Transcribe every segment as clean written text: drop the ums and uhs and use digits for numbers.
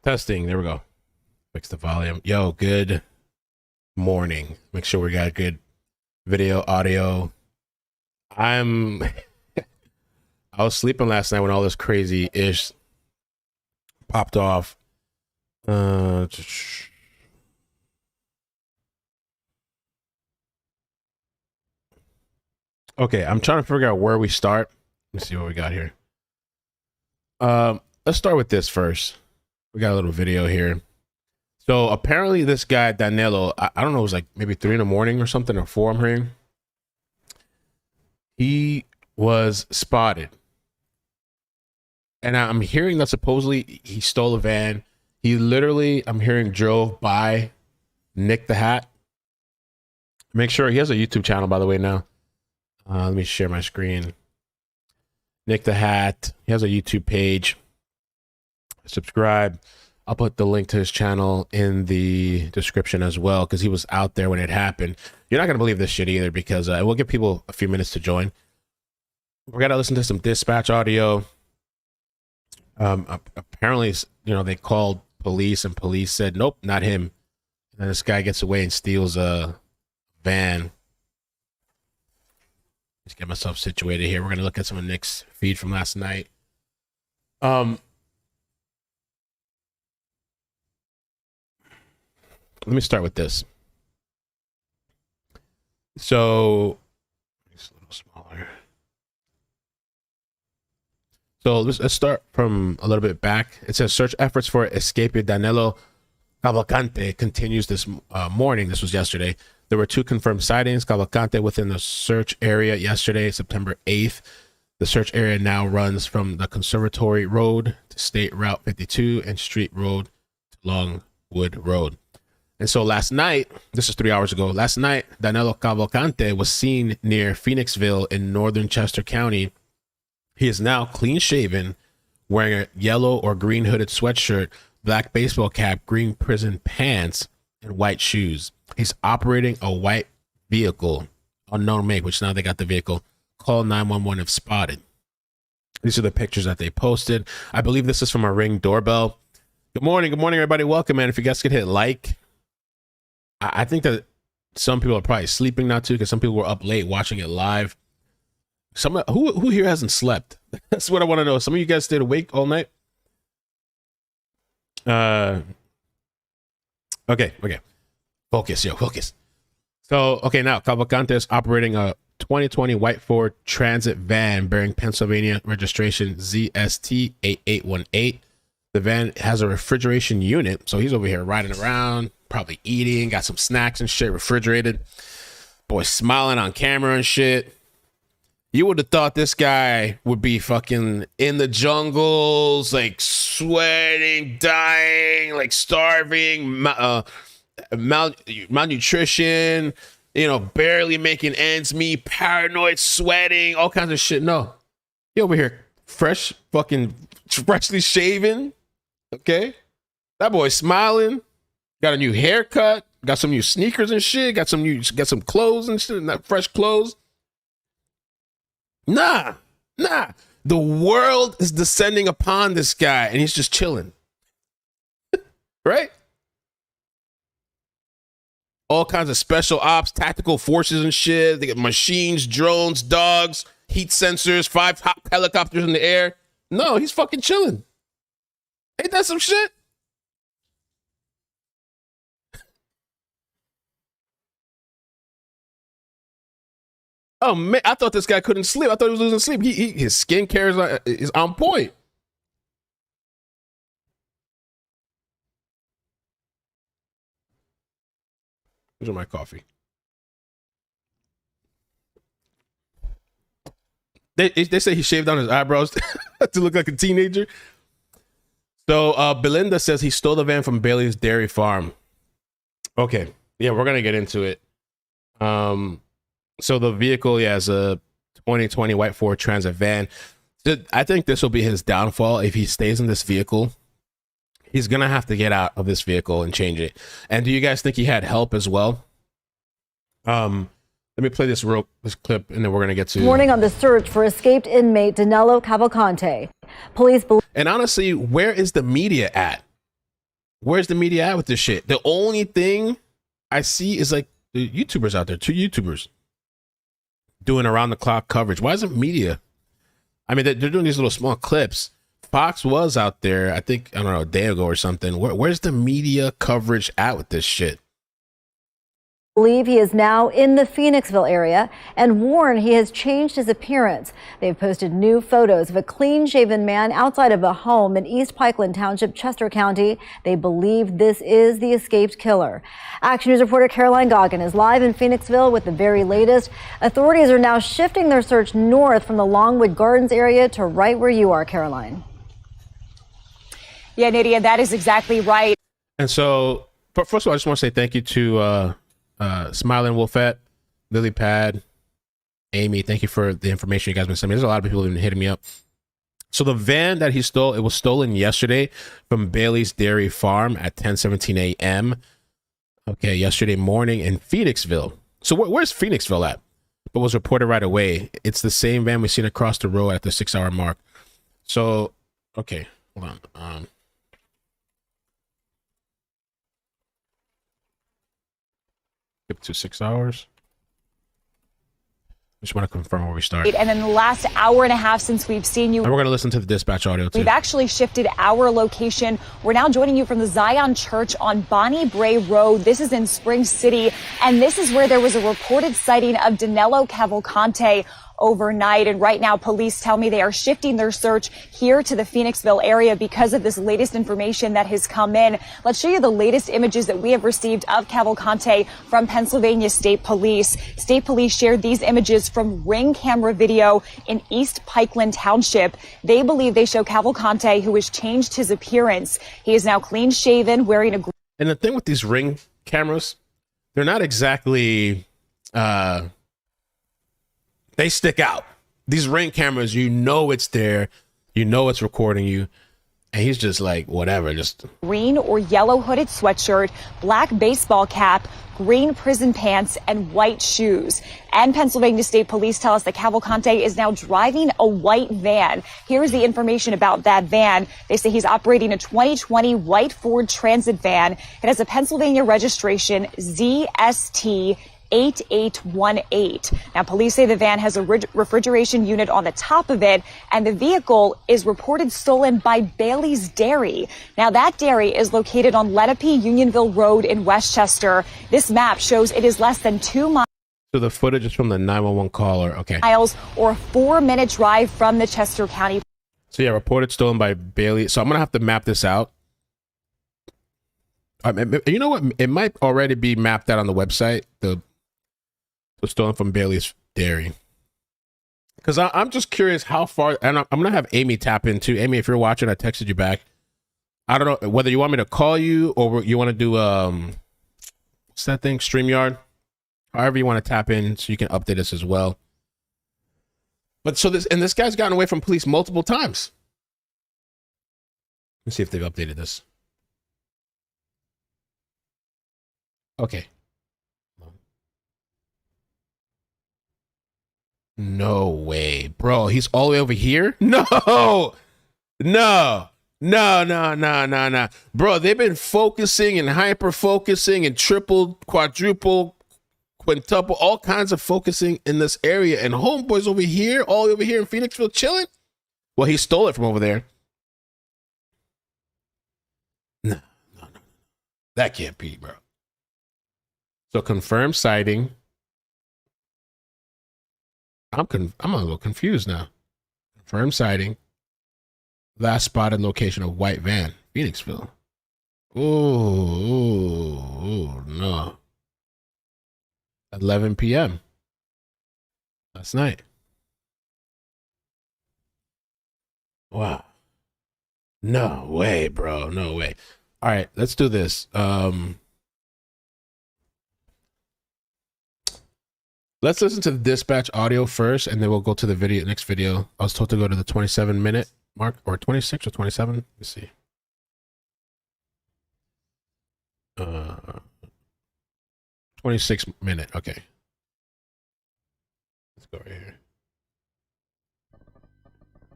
Testing. There we go. Fix the volume. Yo, good morning. Make sure we got good video, audio. I was sleeping last night when all this crazy ish popped off. Okay, I'm trying to figure out where we start. Let me see what we got here. Let's start with this first. We got a little video here. So apparently this guy, Danelo, I don't know, it was like maybe 3 in the morning or something, or 4 I'm hearing. He was spotted. And I'm hearing that supposedly he stole a van. He literally, I'm hearing, drove by, nicked the hat. Make sure, he has a YouTube channel, by the way, now. Let me share my screen. Nick the hat. He has a YouTube page. Subscribe. I'll put the link to his channel in the description as well, because he was out there when it happened. You're not going to believe this shit either, because we'll give people a few minutes to join. We got to listen to some dispatch audio. Apparently, you know, they called police and police said, nope, not him. And then this guy gets away and steals a van. Let's get myself situated here. We're going to look at some of Nick's feed from last night. Let me start with this. So, it's a little smaller. So let's start from a little bit back. It says search efforts for escapee Danelo Cavalcante continues this morning. This was yesterday. There were 2 confirmed sightings. Cavalcante within the search area yesterday, September 8th. The search area now runs from the Conservatory Road to State Route 52 and Street Road to Longwood Road. And so last night, this is 3 hours ago, last night, Danelo Cavalcante was seen near Phoenixville in northern Chester County. He is now clean shaven, wearing a yellow or green hooded sweatshirt, black baseball cap, green prison pants, and white shoes. He's operating a white vehicle, unknown make, which now they got the vehicle. Call 911 if spotted. These are the pictures that they posted. I believe this is from a Ring doorbell. Good morning, everybody. Welcome, man. If you guys could hit like. I think that some people are probably sleeping now too, because some people were up late watching it live. Who here hasn't slept? That's what I want to know. Some of you guys stayed awake all night. Okay. Focus. So, okay, now Cavalcante is operating a 2020 white Ford Transit van bearing Pennsylvania registration ZST 8818. The van has a refrigeration unit, so he's over here riding around, probably eating, got some snacks and shit refrigerated. Boy, smiling on camera and shit. You would have thought this guy would be fucking in the jungles, like sweating, dying, like starving, malnutrition, you know, barely making ends meet, paranoid, sweating, all kinds of shit. No, he over here freshly shaven. Okay, that boy smiling, got a new haircut, got some new sneakers and shit, got some clothes and shit, not fresh clothes. Nah. The world is descending upon this guy, and he's just chilling. Right? All kinds of special ops, tactical forces and shit. They got machines, drones, dogs, heat sensors, 5 hot helicopters in the air. No, he's fucking chilling. Ain't that some shit? Oh man, I thought this guy couldn't sleep. I thought he was losing sleep. His skincare is on point. Here's my coffee. They say he shaved down his eyebrows to look like a teenager. So Belinda says he stole the van from Bailey's Dairy Farm. Okay, yeah, we're gonna get into it. So the vehicle, is a 2020 white Ford Transit van. I think this will be his downfall if he stays in this vehicle. He's going to have to get out of this vehicle and change it. And do you guys think he had help as well? Let me play this clip, and then we're going to get to... Warning on the search for escaped inmate Danelo Cavalcante. Police believe... And honestly, where is the media at? Where's the media at with this shit? The only thing I see is like the YouTubers out there, 2 YouTubers doing around the clock coverage. Why isn't media? I mean, they're doing these little small clips. Fox was out there, I think, I don't know, a day ago or something. Where's the media coverage at with this shit? Believe he is now in the Phoenixville area and warn he has changed his appearance. They've posted new photos of a clean-shaven man outside of a home in East Pikeland Township, Chester County. They believe this is the escaped killer. Action News reporter Caroline Goggin is live in Phoenixville with the very latest. Authorities are now shifting their search north from the Longwood Gardens area to right where you are, Caroline. Yeah, Nydia, that is exactly right. And so, but first of all, I just want to say thank you to Smiling Wolfette, Lily Pad, Amy. Thank you for the information you guys been sending me. There's a lot of people who've been hitting me up. So the van that he stole, it was stolen yesterday from Bailey's Dairy Farm at 10:17 a.m. Okay, yesterday morning in Phoenixville. So where's Phoenixville at? But was reported right away. It's the same van we've seen across the road at the 6-hour mark. So, okay, hold on. Skip to 6 hours. Just want to confirm where we start. And in the last hour and a half since we've seen you, and we're going to listen to the dispatch audio too. We've actually shifted our location. We're now joining you from the Zion Church on Bonnie Bray Road. This is in Spring City, and this is where there was a reported sighting of Danelo Cavalcante overnight. And right now, police tell me they are shifting their search here to the Phoenixville area because of this latest information that has come in. Let's show you the latest images that we have received of Cavalcante from Pennsylvania State Police. State Police shared these images from Ring camera video in East Pikeland Township. They believe they show Cavalcante, who has changed his appearance. He is now clean shaven, wearing a... And the thing with these Ring cameras, they're not exactly... they stick out. These Ring cameras, you know it's there, you know it's recording you, and he's just like, whatever, just... Green or yellow hooded sweatshirt, black baseball cap, green prison pants, and white shoes. And Pennsylvania State Police tell us that Cavalcante is now driving a white van. Here's the information about that van. They say he's operating a 2020 white Ford Transit van. It has a Pennsylvania registration, ZST 8818. Now, police say the van has a refrigeration unit on the top of it, and the vehicle is reported stolen by Bailey's Dairy. Now, that dairy is located on Lenape Unionville Road in Westchester. This map shows it is less than 2 miles. So the footage is from the 911 caller. Okay. Miles or a 4-minute drive from the Chester County. So yeah, reported stolen by Bailey. So I'm gonna have to map this out. You know what? It might already be mapped out on the website. The stolen from Bailey's Dairy. Because I'm just curious how far, and I'm going to have Amy tap in too. Amy, if you're watching, I texted you back. I don't know whether you want me to call you or you want to do, what's that thing? StreamYard? However you want to tap in so you can update us as well. But so this guy's gotten away from police multiple times. Let's see if they've updated this. Okay. No way, bro. He's all the way over here? No. Bro, they've been focusing and hyper focusing and triple, quadruple, quintuple, all kinds of focusing in this area. And homeboy's over here, all the way over here in Phoenixville chilling? Well, he stole it from over there. No. That can't be, bro. So confirmed sighting. I'm a little confused now. Confirmed sighting. Last spotted location of white van, Phoenixville. Ooh, no. 11 p.m. last night. Wow. No way, bro. No way. All right, let's do this. Let's listen to the dispatch audio first, and then we'll go to the video. Next video, I was told to go to the 27-minute mark, or 26 or 27. Let's see. 26-minute. Okay. Let's go right here.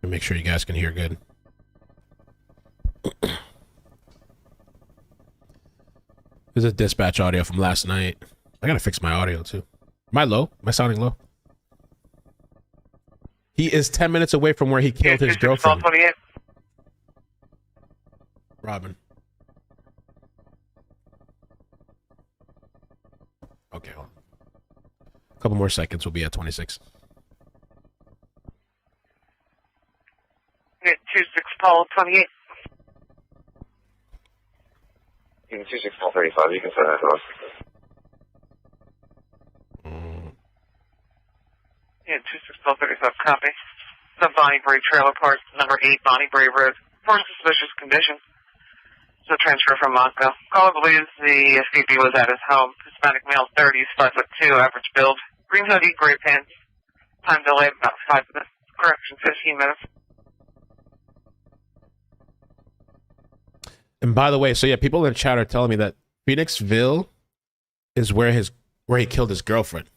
And make sure you guys can hear good. This is dispatch audio from last night. I gotta fix my audio too. Am I low? Am I sounding low? He is 10 minutes away from where he killed his girlfriend. Robin. Okay, hold on. A couple more seconds, we'll be at 26. 26 Paul 28. 26 Paul 35, you can send that to us. Yeah, 26 Paul 35, copy. The Bonnie Bray Trailer Park, number 8 Bonnie Bray Road. For suspicious condition. So transfer from Moscow. Caller believes the escapee was at his home. Hispanic male, 30s, 5'2", average build. Green hoodie, gray pants. Time delay about 5 minutes. Correction, 15 minutes. And by the way, so yeah, people in the chat are telling me that Phoenixville is where he killed his girlfriend.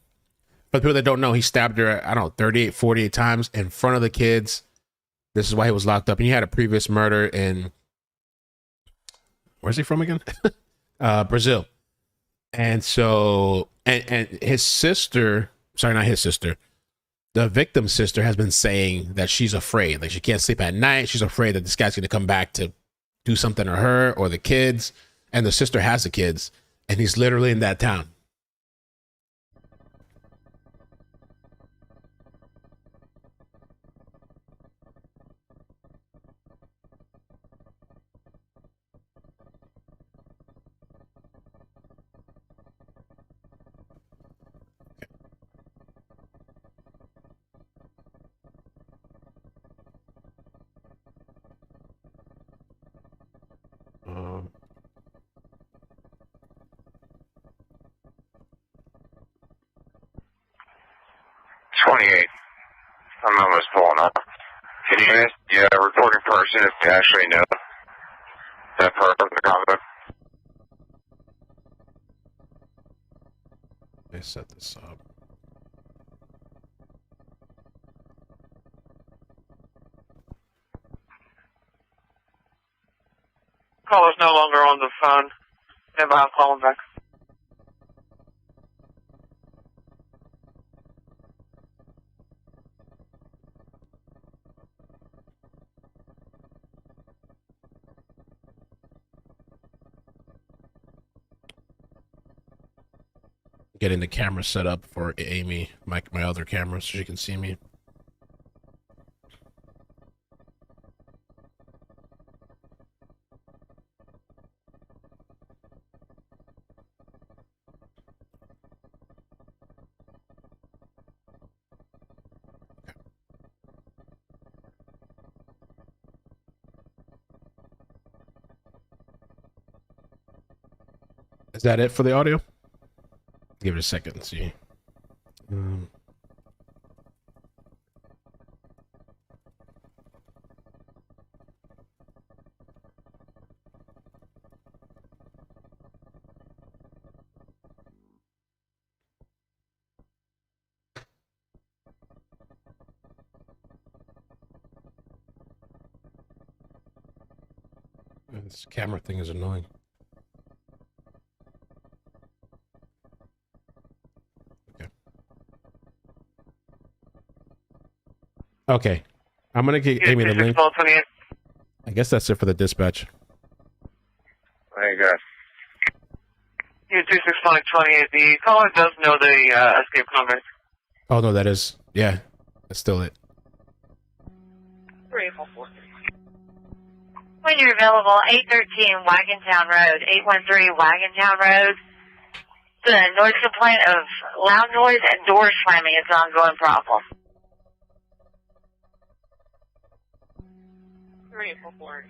For the people that don't know, he stabbed her, I don't know, 38, 48 times in front of the kids. This is why he was locked up. And he had a previous murder in, where's he from again? Brazil. And so, and his sister, sorry, not his sister, the victim's sister has been saying that she's afraid. Like she can't sleep at night. She's afraid that this guy's going to come back to do something to her or the kids. And the sister has the kids. And he's literally in that town. Um, 28. I'm almost pulling up. Can you ask the reporting person if they actually know that part of the combo? I set this up. Caller's no longer on the phone. Maybe I'll call him back. Getting the camera set up for Amy, my other camera, so she can see me. Is that it for the audio? Give it a second and see. This camera thing is annoying. Okay, I'm gonna give Amy the link. I guess that's it for the dispatch. There you go. You 26528. The caller does know the escape convict. Oh no, that is, yeah, that's still it. 384. When you're available, 813 Wagontown Road, 813 Wagontown Road. The noise complaint of loud noise and door slamming is an ongoing problem. 384.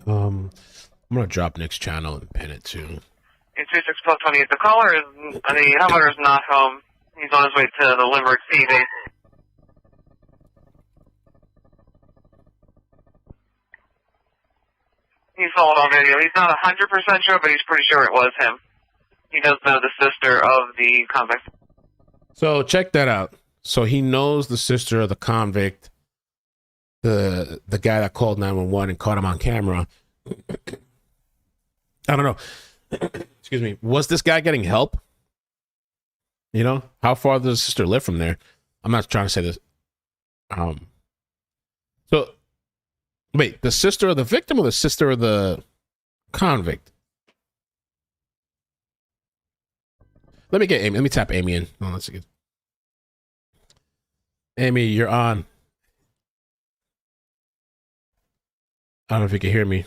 I'm gonna drop Nick's channel and pin it too. 26528. The caller is, the homeowner is not home. He's on his way to the Limerick Sea base. He saw it on video. He's not 100% sure, but he's pretty sure it was him. He does know the sister of the convict. So check that out. So he knows the sister of the convict, the guy that called 911 and caught him on camera. I don't know. Excuse me. Was this guy getting help? You know, how far does the sister live from there? I'm not trying to say this. So, wait, the sister of the victim or the sister of the convict? Let me get Amy. Let me tap Amy in. Oh, let's see. Amy, you're on. I don't know if you can hear me.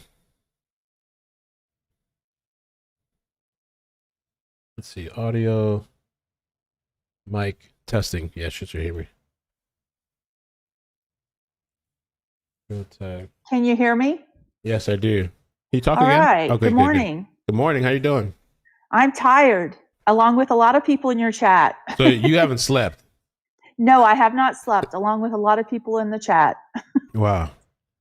Let's see. Audio. Mic. Testing. Yeah, should you hear me? Can you hear me? Yes, I do. Can you talk All again? right. Okay, Good morning. Good morning. How you doing? I'm tired, along with a lot of people in your chat. So you haven't slept? No, I have not slept, along with a lot of people in the chat. Wow.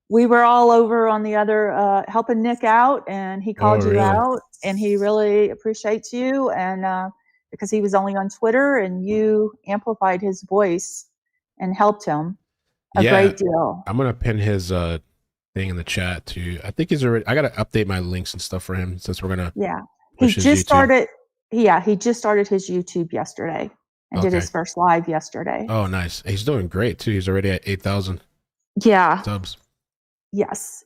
We were all over on the other, helping Nick out, and he called you really? out, and he really appreciates you, and because he was only on Twitter, and you amplified his voice and helped him a great deal. I'm gonna pin his thing in the chat too. I think he's already. I gotta update my links and stuff for him since we're gonna. Yeah, he just started. Yeah, he just started his YouTube yesterday and did his first live yesterday. Oh, nice. He's doing great too. He's already at 8,000. Yeah. Subs. Yes.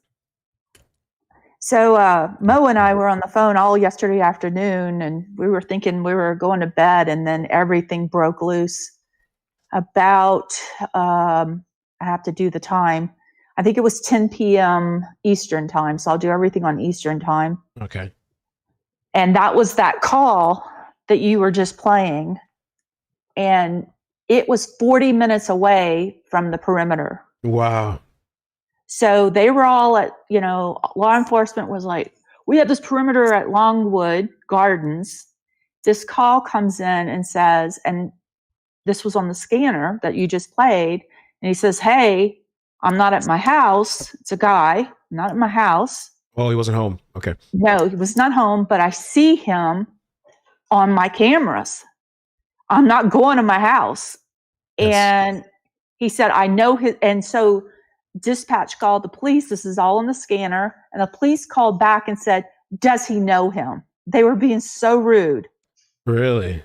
So Mo and I were on the phone all yesterday afternoon, and we were thinking we were going to bed, and then everything broke loose. About I have to do the time. I think it was 10 p.m. Eastern time, so I'll do everything on Eastern time. Okay. And that was that call that you were just playing, and it was 40 minutes away from the perimeter. Wow. So they were all at, law enforcement was like, we have this perimeter at Longwood Gardens. This call comes in and says, and this was on the scanner that you just played. And he says, hey, I'm not at my house. It's a guy, not at my house. Oh, he wasn't home. Okay. No, he was not home, but I see him on my cameras. I'm not going to my house. And he said, I know his, and so dispatch called the police. This is all on the scanner. And the police called back and said, does he know him? They were being so rude. Really?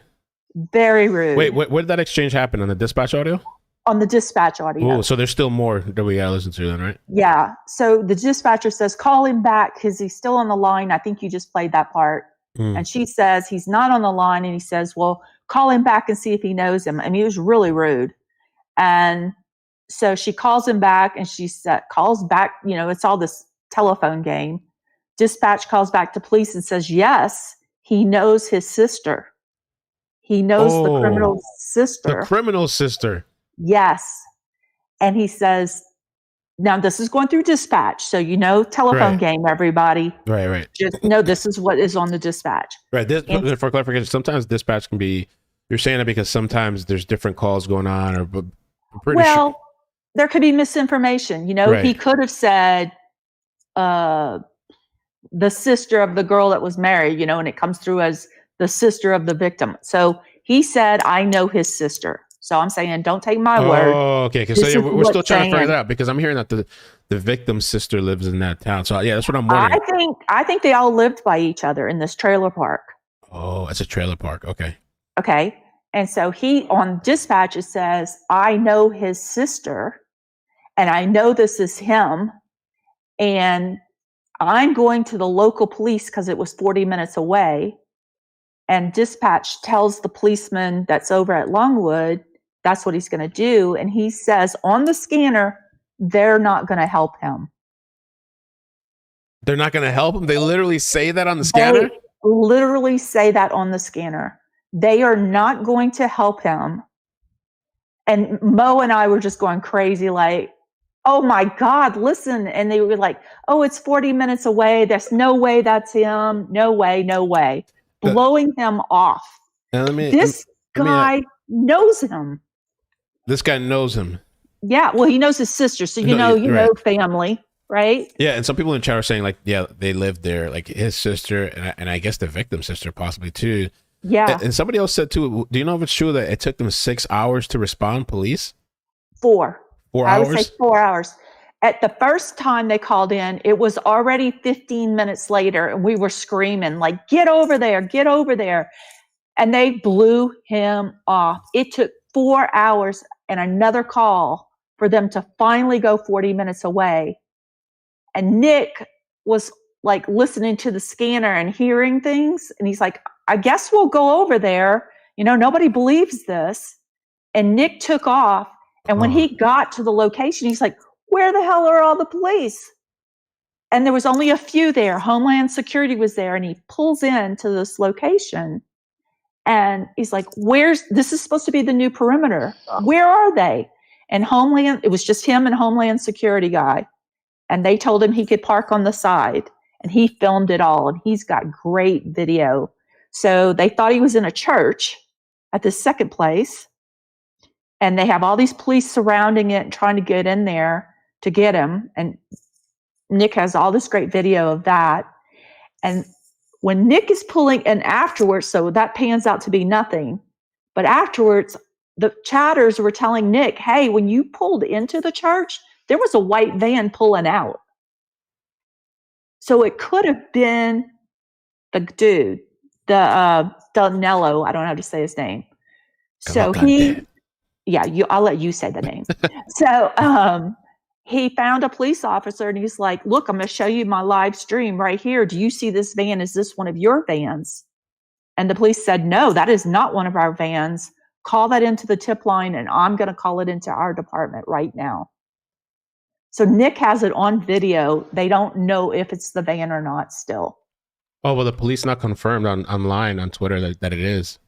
Very rude. Wait, where did that exchange happen? On the dispatch audio? On the dispatch audio. Oh, so there's still more that we gotta listen to then, right? Yeah. So the dispatcher says, call him back because he's still on the line. I think you just played that part. And she says, he's not on the line. And he says, well, call him back and see if he knows him. I mean, it was really rude. And so she calls him back, and she calls back, it's all this telephone game. Dispatch calls back to police and says, yes, he knows his sister. He knows the criminal's sister. The criminal's sister. Yes. And he says, now this is going through dispatch. So, telephone game, everybody. Right. Just know this is what is on the dispatch. Right. For clarification, sometimes dispatch can be, you're saying it because sometimes there's different calls going on, or I'm pretty sure. There could be misinformation. He could have said the sister of the girl that was married, and it comes through as the sister of the victim. So he said, I know his sister. So I'm saying, don't take my word. Oh, okay. So we're still trying to figure that out, because I'm hearing that the victim's sister lives in that town. So yeah, that's what I'm wondering. I think they all lived by each other in this trailer park. Oh, it's a trailer park. Okay. Okay. And so on dispatch, it says, I know his sister, and I know this is him, and I'm going to the local police because it was 40 minutes away. And dispatch tells the policeman that's over at Longwood, that's what he's going to do. And he says on the scanner, they're not going to help him. They're not going to help him? They literally say that on the scanner? They literally say that on the scanner. They are not going to help him. And Mo and I were just going crazy, like, oh my God, listen. And they were like, oh, it's 40 minutes away. There's no way that's him. No way, no way. Blowing him off. This guy knows him. This guy knows him. Yeah, well, he knows his sister. So, you know family, right? Yeah, and some people in the chat are saying, like, yeah, they lived there, like his sister, and I guess the victim's sister possibly too. Yeah. And somebody else said too, do you know if it's true that it took them 6 hours to respond, police? 4. 4 hours? I would say 4 hours. At the first time they called in, it was already 15 minutes later, and we were screaming, like, get over there, get over there. And they blew him off. It took 4 hours and another call for them to finally go 40 minutes away. And Nick was like listening to the scanner and hearing things. And he's like, I guess we'll go over there. You know, nobody believes this. And Nick took off. And when he got to the location, he's like, where the hell are all the police? And there was only a few there. Homeland Security was there. And he pulls into this location. And he's like, this is supposed to be the new perimeter. Where are they? And it was just him and Homeland Security guy. And they told him he could park on the side. And he filmed it all. And he's got great video. So they thought he was in a church at the second place. And they have all these police surrounding it and trying to get in there to get him. And Nick has all this great video of that. And when Nick is pulling, and afterwards, so that pans out to be nothing. But afterwards, the chatters were telling Nick, hey, when you pulled into the church, there was a white van pulling out. So it could have been the dude, Danelo, I don't know how to say his name. So I'll let you say the name. So he found a police officer and he's like, look, I'm going to show you my live stream right here. Do you see this van? Is this one of your vans? And the police said, no, that is not one of our vans. Call that into the tip line and I'm going to call it into our department right now. So Nick has it on video. They don't know if it's the van or not still. Oh, well, the police not confirmed online on Twitter that it is.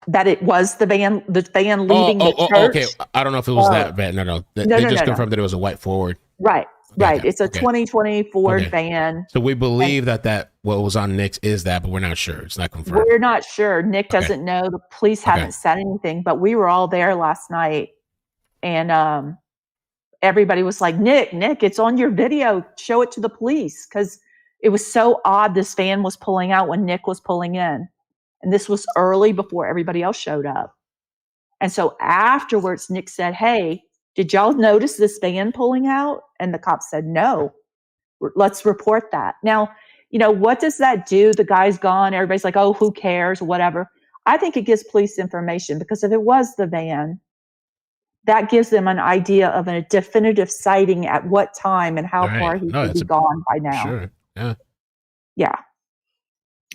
That it was the van leading the church. Okay. I don't know if it was that van. No. They just confirmed that it was a white Ford. Right. Right. It's a 2020 Ford van. So we believe that what was on Nick's is that, but we're not sure. It's not confirmed. We're not sure. Nick doesn't know. The police haven't said anything, but we were all there last night. And everybody was like, Nick, it's on your video. Show it to the police. Because it was so odd this van was pulling out when Nick was pulling in. And this was early before everybody else showed up. And so afterwards, Nick said, hey, did y'all notice this van pulling out? And the cops said, no, let's report that. Now, you know, what does that do? The guy's gone. Everybody's like, oh, who cares? Whatever. I think it gives police information because if it was the van, that gives them an idea of a definitive sighting at what time and how far he could be gone by now. Sure. Yeah. Yeah.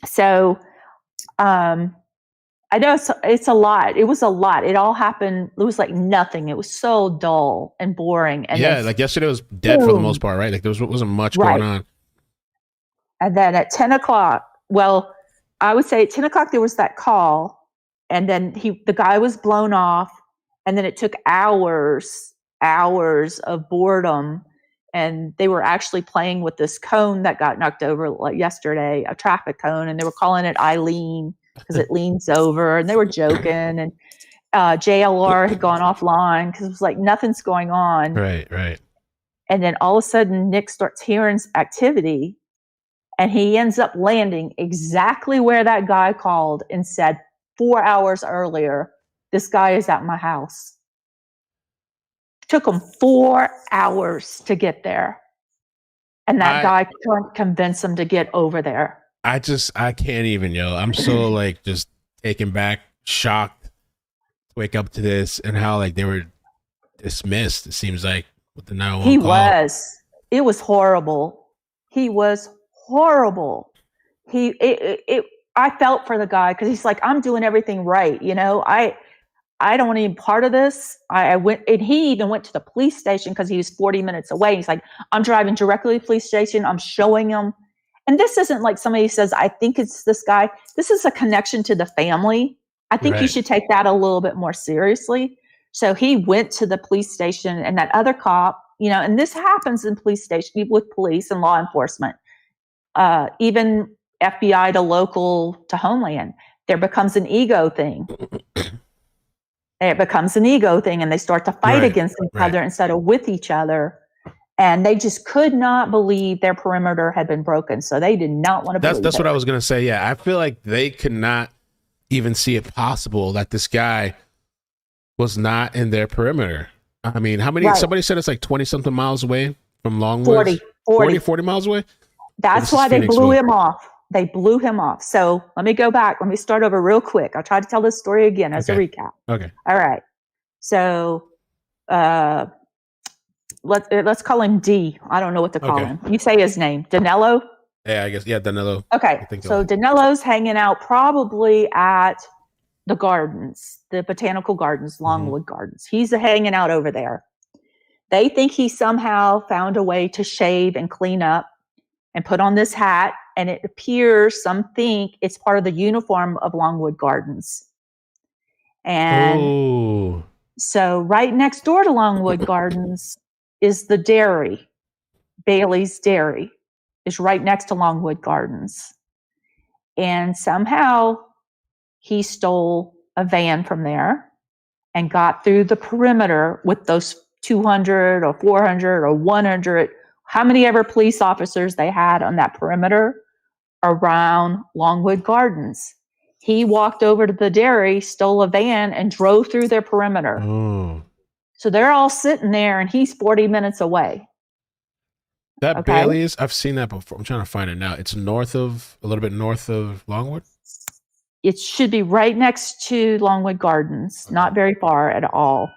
So, I know it's a lot. It was a lot. It all happened. It was like nothing. It was so dull and boring. And like yesterday was dead for the most part, right? Like there wasn't much going on. And then at 10 o'clock, well, I would say at 10 o'clock, there was that call. And then the guy was blown off. And then it took hours of boredom. And they were actually playing with this cone that got knocked over like yesterday, a traffic cone. And they were calling it Eileen because it leans over. And they were joking. And JLR had gone offline because it was like nothing's going on. Right. And then all of a sudden, Nick starts hearing activity. And he ends up landing exactly where that guy called and said 4 hours earlier, this guy is at my house. Took him 4 hours to get there. And that guy couldn't convince him to get over there. I can't even, I'm so like just taken back, shocked to wake up to this and how like they were dismissed, it seems like, with the 911 call. It was horrible. He was horrible. I felt for the guy because he's like, I'm doing everything right. You know, I don't want to be part of this. I went, and he even went to the police station because he was 40 minutes away. He's like, I'm driving directly to the police station. I'm showing him. And this isn't like somebody says, I think it's this guy. This is a connection to the family. I think you should take that a little bit more seriously. So he went to the police station and that other cop, you know, and this happens in police station with police and law enforcement, even FBI to local to Homeland. There becomes an ego thing. It becomes an ego thing and they start to fight against each other instead of with each other. And they just could not believe their perimeter had been broken. So they did not want to believe That's what I was going to say. Yeah, I feel like they could not even see it possible that this guy was not in their perimeter. I mean, how many? Right. Somebody said it's like 20 something miles away from Longwood. 40 miles away. That's why they blew him off. They blew him off. So let me go back. Let me start over real quick. I'll try to tell this story again as a recap. Okay. All right. So let's call him D. I don't know what to call him. You say his name. Danelo? Yeah, I guess. Yeah, Danelo. Okay. So Danelo's hanging out probably at the gardens, the botanical gardens, Longwood Gardens. He's hanging out over there. They think he somehow found a way to shave and clean up and put on this hat. And it appears some think it's part of the uniform of Longwood Gardens. And so right next door to Longwood Gardens is the dairy. Bailey's Dairy is right next to Longwood Gardens. And somehow he stole a van from there and got through the perimeter with those 200 or 400 or 100, how many ever police officers they had on that perimeter around Longwood Gardens. He walked over to the dairy, stole a van, and drove through their perimeter. So they're all sitting there, and he's 40 minutes away. That Bailey's, I've seen that before. I'm trying to find it now. It's a little bit north of Longwood. It should be right next to Longwood Gardens, not very far at all.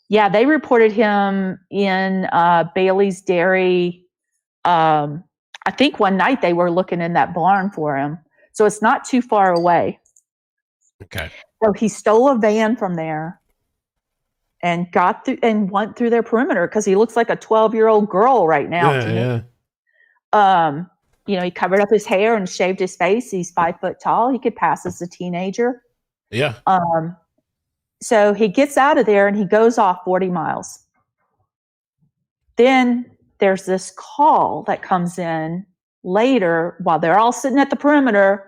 Yeah, they reported him in Bailey's Dairy. I think one night they were looking in that barn for him. So it's not too far away. Okay. So he stole a van from there and got through and went through their perimeter because he looks like a 12-year-old girl right now. He covered up his hair and shaved his face. He's 5 foot tall. He could pass as a teenager. Yeah. So he gets out of there and he goes off 40 miles. Then there's this call that comes in later while they're all sitting at the perimeter.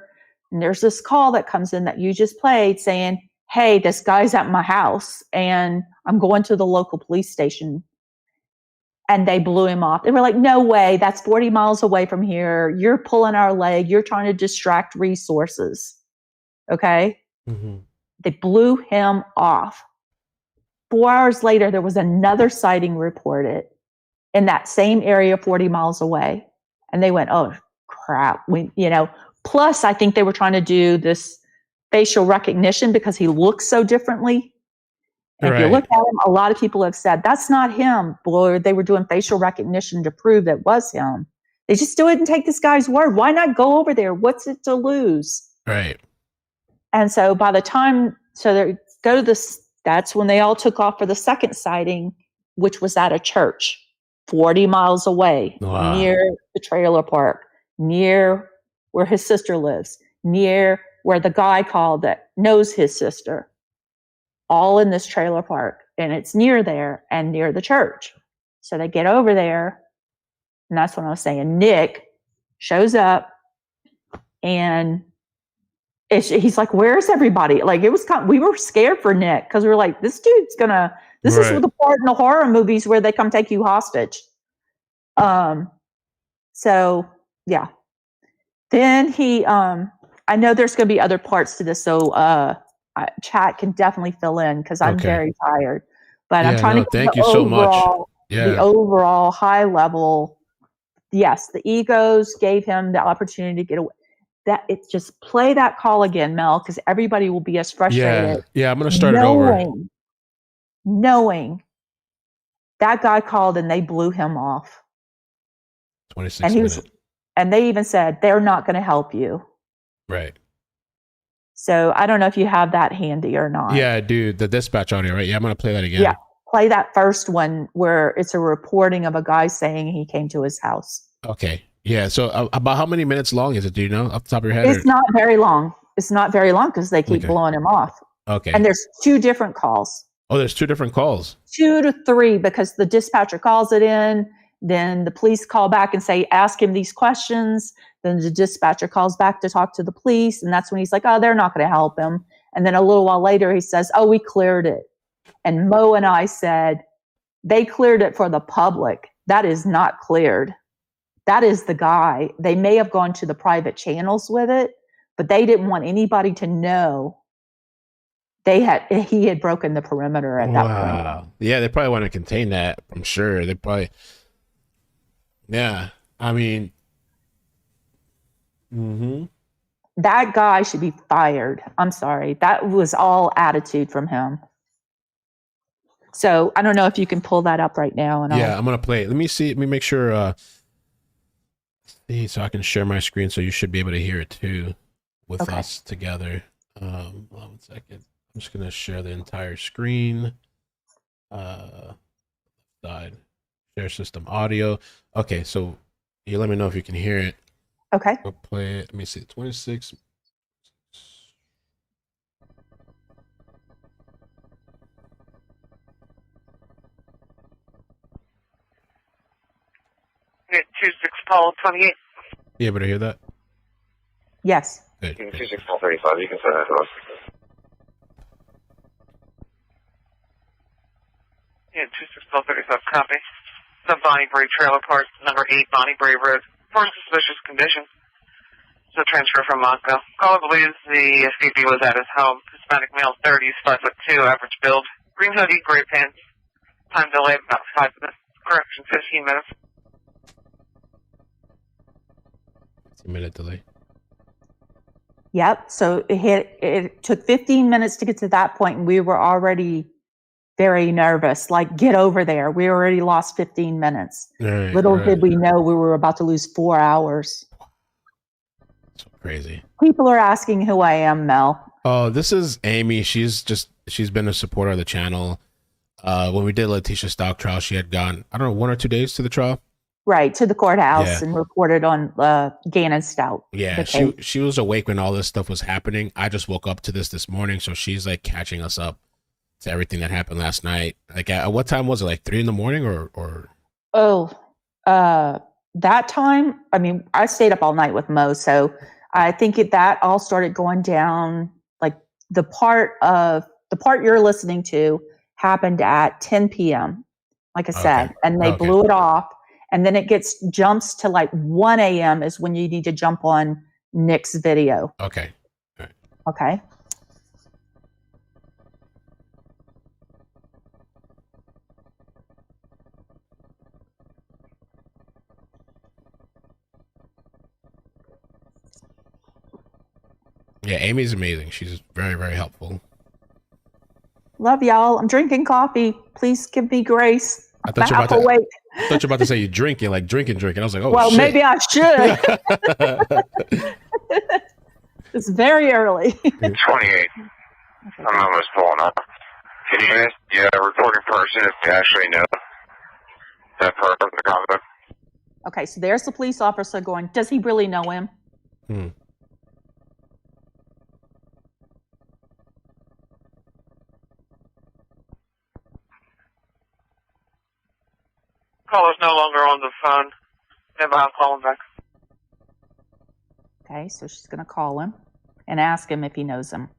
And there's this call that comes in that you just played saying, hey, this guy's at my house and I'm going to the local police station. And they blew him off. They were like, no way, that's 40 miles away from here. You're pulling our leg. You're trying to distract resources. Okay? They blew him off. 4 hours later, there was another sighting reported in that same area 40 miles away. And they went, oh, crap. Plus, I think they were trying to do this facial recognition because he looks so differently. And if you look at him, a lot of people have said, that's not him. Boy, they were doing facial recognition to prove that it was him. They just still didn't take this guy's word. Why not go over there? What's it to lose? Right. And so by the time, they go to this, that's when they all took off for the second sighting, which was at a church 40 miles away, near the trailer park, near where his sister lives, near where the guy called that knows his sister, all in this trailer park. And it's near there and near the church. So they get over there. And that's what I was saying. Nick shows up and he's like, where's everybody? Like, it was we were scared for Nick because we were like, this dude's this is the part in the horror movies where they come take you hostage. So yeah. Then I know there's going to be other parts to this. So, chat can definitely fill in because I'm very tired, but I'm trying to thank you so much. The overall high level. Yes. The egos gave him the opportunity to get away. That it's just play that call again, Mel, because everybody will be as frustrated. Yeah. I'm going to start it over. Knowing that guy called and they blew him off. 26 minutes. And they even said, they're not going to help you. Right. So I don't know if you have that handy or not. Yeah, I do. The dispatch audio, right? Yeah, I'm going to play that again. Yeah. Play that first one where it's a reporting of a guy saying he came to his house. Okay. Yeah. So about how many minutes long is it? Do you know off the top of your head? It's not very long. It's not very long because they keep blowing him off. Okay. And there's 2 different calls. Oh, there's 2 different calls. 2 to 3 because the dispatcher calls it in. Then the police call back and say, ask him these questions. Then the dispatcher calls back to talk to the police. And that's when he's like, oh, they're not going to help him. And then a little while later, he says, oh, we cleared it. And Mo and I said, they cleared it for the public. That is not cleared. That is the guy. They may have gone to the private channels with it, but they didn't want anybody to know he had broken the perimeter at that point. Wow. Yeah, they probably want to contain that. I'm sure they probably. Yeah, I mean. That guy should be fired. I'm sorry. That was all attitude from him. So I don't know if you can pull that up right now. And I'm gonna play it. Let me see. Let me make sure. So I can share my screen, so you should be able to hear it too, with us together. Hold on 1 second. I'm just gonna share the entire screen. Side share system audio. Okay, so you let me know if you can hear it. Okay. I'll play it. Let me see. 26. Unit 26 Paul 28. You able to hear that? Yes. Good. Unit 26 Paul 35. You can send that to us. Unit 26 Paul 35. Copy. The Bonnie Bray Trailer Park, number 8 Bonnie Bray Road. For suspicious condition. So transfer from Moscow. Caller believes the escapee was at his home. Hispanic male, 30s, 5'2", average build. Green hoodie, gray pants. Time delay about 5 minutes. Correction, 15 minutes. 15-minute delay. Yep. So it took 15 minutes to get to that point, and we were already very nervous. Like, get over there. We already lost 15 minutes. Right, Little did we know we were about to lose 4 hours. So crazy. People are asking who I am, Mel. Oh, this is Amy. She's been a supporter of the channel. When we did Letitia Stock trial, she had gone, I don't know, 1 or 2 days to the trial. Right, to the courthouse and reported on Gannon Stout. Yeah, she was awake when all this stuff was happening. I just woke up to this morning, so she's like catching us up to everything that happened last night. Like, at what time was it? Like 3 in the morning or? Oh, that time. I mean, I stayed up all night with Mo, so I think that all started going down. Like the part you're listening to happened at 10 p.m. Like I said, and they blew it off. And then it jumps to like 1 a.m. is when you need to jump on Nick's video. Okay. All right. Okay. Yeah, Amy's amazing. She's very, very helpful. Love y'all. I'm drinking coffee. Please give me grace. I thought you were about to say you're drinking. I was like, oh, well, shit. Maybe I should. It's very early. 28. I'm almost pulling up. Can you ask the reporting person if they actually know that part of the conduct? Okay, so there's the police officer going, does he really know him? Caller's no longer on the phone. Never I'll call him back. Okay, so she's going to call him and ask him if he knows him.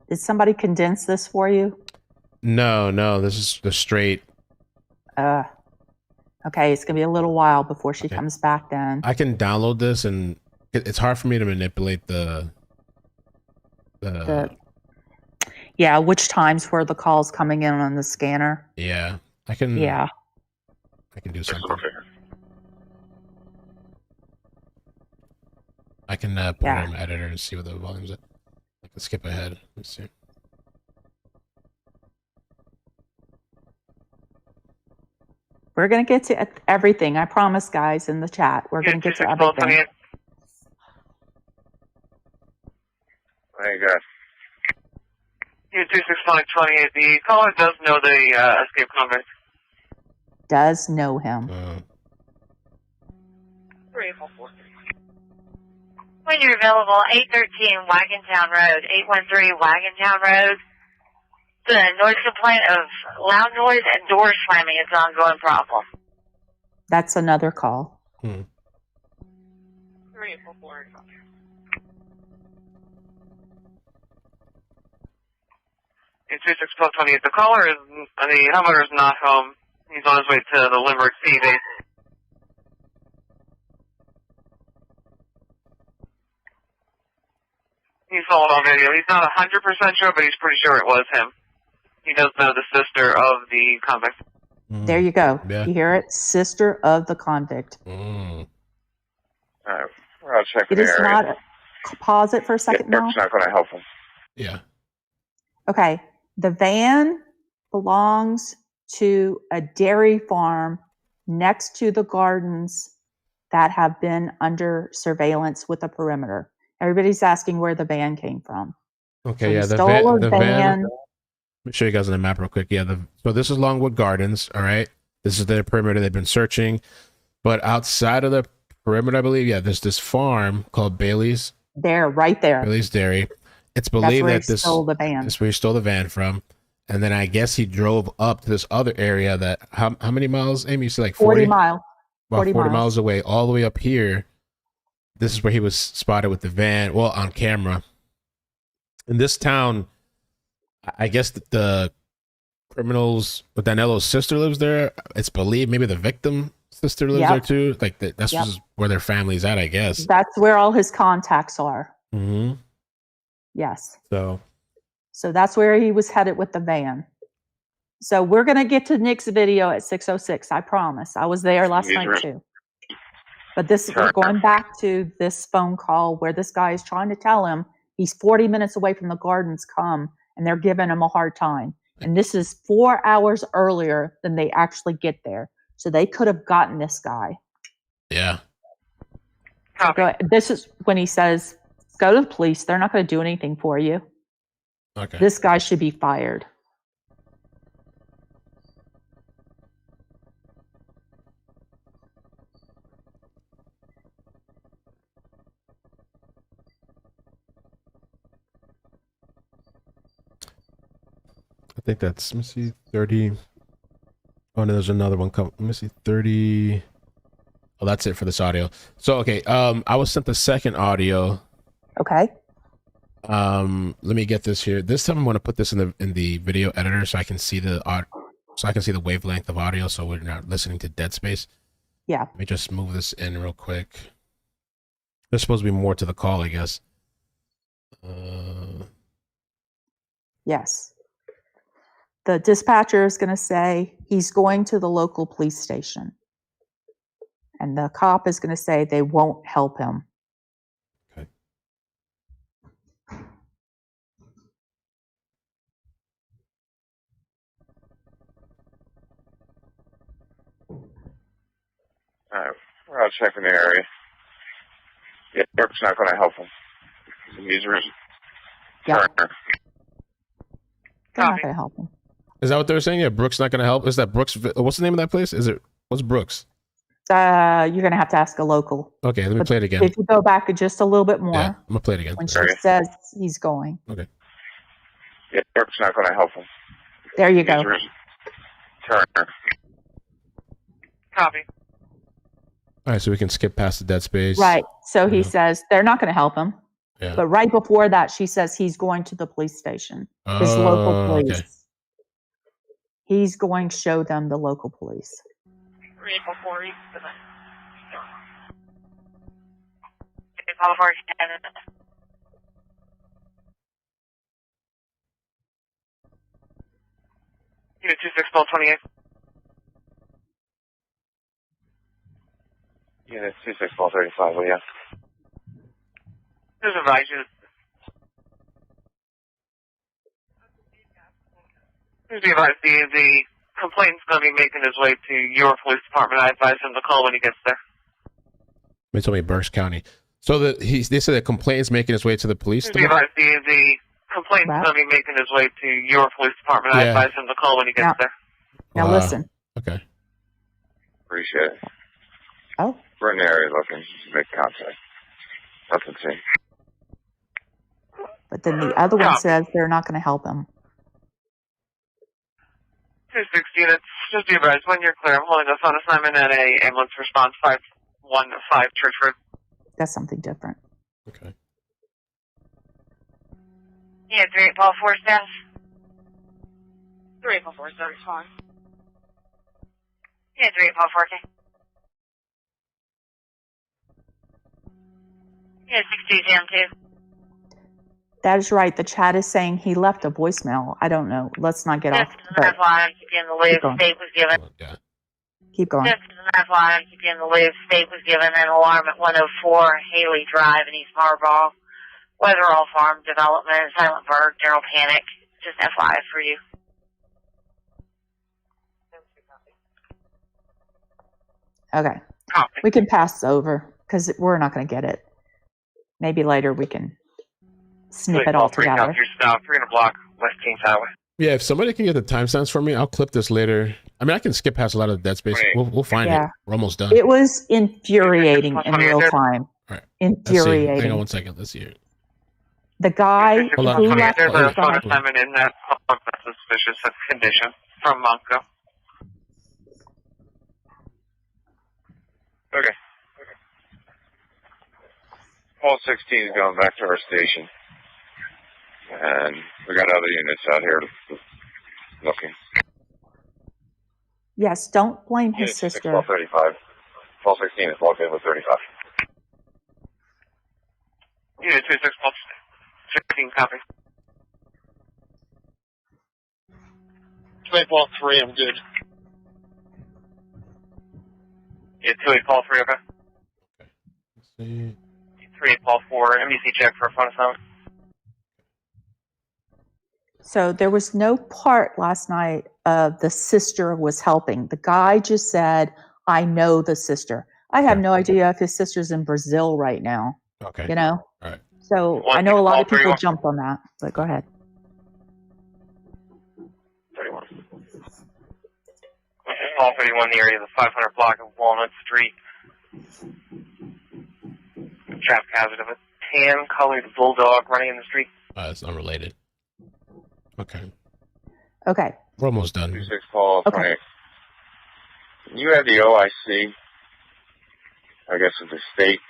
Did somebody condense this for you? No, this is the straight. Okay, it's gonna be a little while before she comes back then. I can download this, and it's hard for me to manipulate the yeah, which times were the calls coming in on the scanner? Yeah, I can. Yeah, I can do something. I can put it in my editor and see what the volume's at. I can skip ahead. Let's see. We're going to get to everything. I promise, guys, in the chat. We're going to get to everything. There you go. Unit 26528. The caller does know the escape convict. Does know him. When you're available, 813 Wagontown Road, 813 Wagontown Road. The noise complaint of loud noise and door slamming is an ongoing problem. That's another call. 344. It's 261228. The caller is, the homeowner is not home. He's on his way to the Limerick Sea base. He's followed on video. He's not 100% sure, but he's pretty sure it was him. He does know the sister of the convict. There you go. Yeah. You hear it? Sister of the convict. Alright, I'll check It the is area. not. Pause it for a second now. It's not going to help him. Yeah. Okay. The van belongs to a dairy farm next to the gardens that have been under surveillance with a perimeter. Everybody's asking where the van came from. Okay. So Yeah. he The stole van. a van. Let me show you guys on the map real quick. Yeah. So this is Longwood Gardens. All right. This is their perimeter. They've been searching, but outside of the perimeter, I believe, yeah, there's this farm called Bailey's. There, right there. Bailey's Dairy. It's That's believed where that he stole the van. That's where he stole the van from. And then I guess he drove up to this other area that, how many miles, Amy? You said like 40? 40 mile. About 40 miles. miles away, all the way up here. This is where he was spotted with the van, well, on camera. In this town, I guess the criminals, but Danelo's sister lives there. It's believed maybe the victim sister lives there too. Like that's just where their family's at, I guess. That's where all his contacts are. Mm-hmm. Yes. So that's where he was headed with the van. So we're going to get to Nick's video at 6:06. I promise. I was there last night too. But we're going back to this phone call where this guy is trying to tell him he's 40 minutes away from the gardens, and they're giving him a hard time. And this is 4 hours earlier than they actually get there. So they could have gotten this guy. Yeah. This is when he says, go to the police. They're not going to do anything for you. Okay. This guy should be fired. I think that's, let me see, 30. Oh, no, there's another one. Let me see, 30. Oh, that's it for this audio. So, okay, I was sent the second audio. Okay. Let me get this here. This time I'm going to put this in the video editor so I can see the wavelength of audio, so we're not listening to dead space. Yeah. Let me just move this in real quick. There's supposed to be more to the call, I guess. Yes. The dispatcher is going to say he's going to the local police station. And the cop is going to say they won't help him. Okay. Alright, we're out checking the area. Yeah, Brooks not going to help him. He's Yeah. Turner. They're not going to help him. Is that what they were saying? Yeah, Brooks not going to help. Is that Brooks? What's the name of that place? What's Brooks? You're going to have to ask a local. Okay, let me play it again. If you go back just a little bit more, Yeah, I'm gonna play it again. when she says he's going. Okay. Yeah, Brooks not going to help him. There you go. Turner. Copy. All right, so we can skip past the dead space. Right. So he says they're not going to help him. Yeah. But right before that, she says he's going to the police station. His local police. Okay. He's going to show them the local police. 344 East. Unit 261228. Unit 26135, will you? Just advise you. Just be advised, the complaint's going to be making his way to your police department. I advise him to call when he gets there. They told me Berks County. So they said the complaint is making its way to the police Just be advised, the complaint's going to be maing his way to your police department. I advise him to call when he gets there. Now listen. Okay. Appreciate it. Oh, We're in the area looking to make contact. Nothing seen. But then the other one says they're not going to help him. 216, it's just be advised when you're clear. I'm holding us on assignment at a ambulance response 515 Church Road. That's something different. Okay. Yeah, 3844 staff. 3844, so it's fine. Yeah, 3844, okay. Yeah, 6202. That is right. The chat is saying he left a voicemail. I don't know. Let's not get off. Just as an FYI, keep you in the loop. State was given. Yeah. Keep going. Just as an FYI, keep you in the loop. State was given an alarm at 104 Haley Drive in East Marlboro. Weatherall Farm Development, Silent Bird, general panic. Just FYI for you. Okay. Copy. We can pass over because we're not going to get it. Maybe later we can snip it all together. You're south, 300 block, West Kings Highway. Yeah, if somebody can get the timestamps for me, I'll clip this later. I mean, I can skip past a lot of the dead space. We'll find it. We're almost done. It was infuriating in real time. All right. Infuriating. Hang on one second. Let's see it. The guy Hold on. who left There's a the phone assignment in that suspicious condition from Monco. Okay. Paul 16 is going back to our station. And we got other units out here looking. Yes, don't blame his sister. 1235. Paul 16 is logged in with 35. Unit 26, Paul 16, copy. 28 Paul 3, I'm good. Yeah, 28 Paul 3, okay. Let's see. 38 Paul 4, MDC check for a phone assignment. So there was no part last night of the sister was helping. The guy just said, I know the sister. I have no idea if his sister's in Brazil right now. Okay. You know? All right. So I know a lot of people jumped on that, but go ahead. 31. Paul 31, the area of the 500 block of Walnut Street. Traffic hazard of a tan-colored bulldog running in the street. It's unrelated. Okay. Okay. We're almost done. 26 Paul, Okay. You had the OIC, I guess of the state,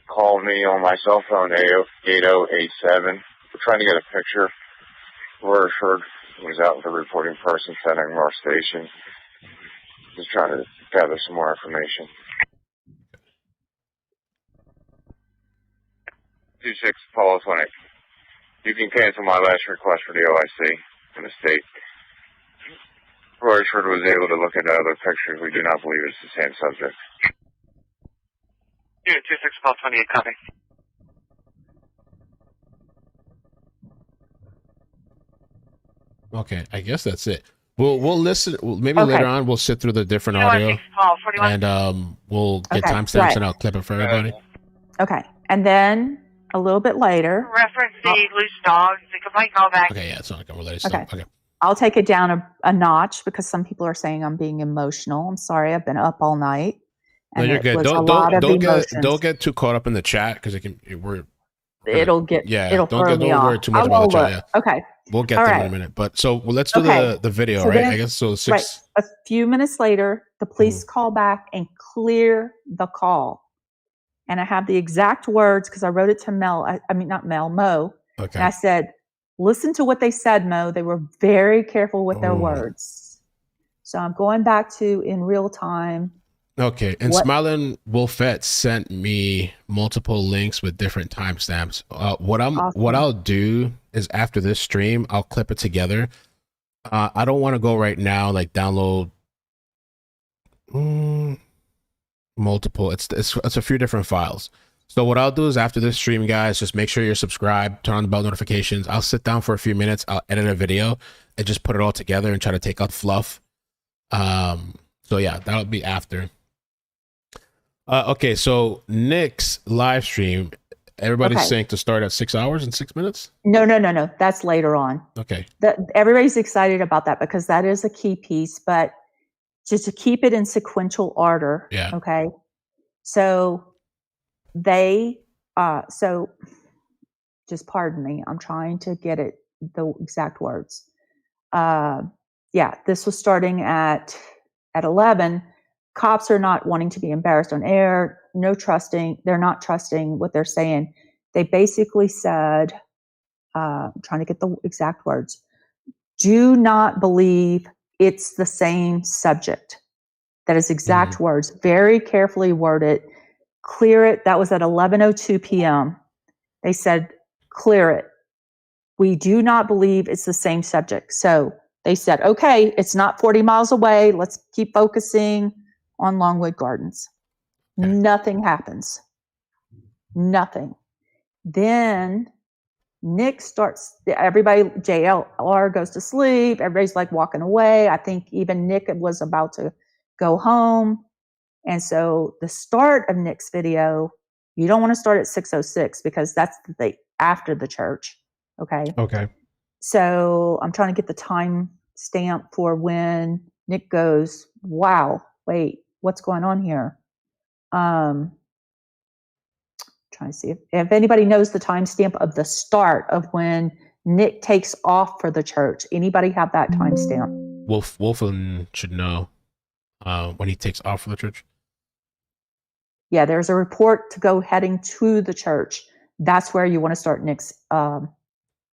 called me on my cell phone, 8087. We're trying to get a picture. We're assured was out with a reporting person sending our station. Just trying to gather some more information. 26 Paul Clinic. You can cancel my last request for the OIC in the state. Royshford was able to look at other pictures. We do not believe it's the same subject. Unit 26 Paul 28, copy. Okay, I guess that's it. We'll listen. Maybe later on we'll sit through the different audio, Paul 41. and we'll get Okay, timestamps right. and I'll clip it for everybody. Okay. And then a little bit later, Reference the loose dogs. The complaint call back. Okay, yeah, it's not related. Still. Okay. Okay. I'll take it down a notch because some people are saying I'm being emotional. I'm sorry. I've been up all night. No, you're good. Don't get too caught up in the chat because it'll throw me off. Don't worry too much about the chat. Yeah. Okay. We'll get there in a minute. But so let's do the video, So right? then- I guess so. Right. A few minutes later, the police Mm-hmm. call back and clear the call. And I have the exact words because I wrote it to Mo. Okay. And I said, listen to what they said, Mo. They were very careful with their words. So I'm going back to in real time. Okay, and Smiling Wolfette sent me multiple links with different timestamps. What I'll do is after this stream, I'll clip it together. I don't want to go right now, like download multiple. It's a few different files. So what I'll do is after this stream, guys, just make sure you're subscribed, turn on the bell notifications. I'll sit down for a few minutes. I'll edit a video and just put it all together and try to take out fluff. So yeah, that'll be after. Okay, so Nick's live stream, everybody's saying to start at 6 hours and 6 minutes? No. That's later on. Okay. Everybody's excited about that because that is a key piece. But just to keep it in sequential order. Yeah. Okay. So so just pardon me. I'm trying to get the exact words. This was starting at 11. Cops are not wanting to be embarrassed on air. They're not trusting what they're saying. They basically said, I'm trying to get the exact words. Do not believe it's the same subject. That is exact words. Very carefully worded. Clear it. That was at 11:02 p.m. They said, clear it. We do not believe it's the same subject. So they said, okay, it's not 40 miles away. Let's keep focusing on Longwood Gardens. Okay. Nothing happens. Nothing. Then Nick starts, JLR goes to sleep. Everybody's like walking away. I think even Nick was about to go home. And so the start of Nick's video, you don't want to start at 6:06 because that's after the church. Okay. So I'm trying to get the time stamp for when Nick goes, wow, wait, what's going on here? Trying to see if anybody knows the timestamp of the start of when Nick takes off for the church. Anybody have that timestamp? Wolfen should know when he takes off for the church. Yeah, there's a report to go heading to the church. That's where you want to start Nick's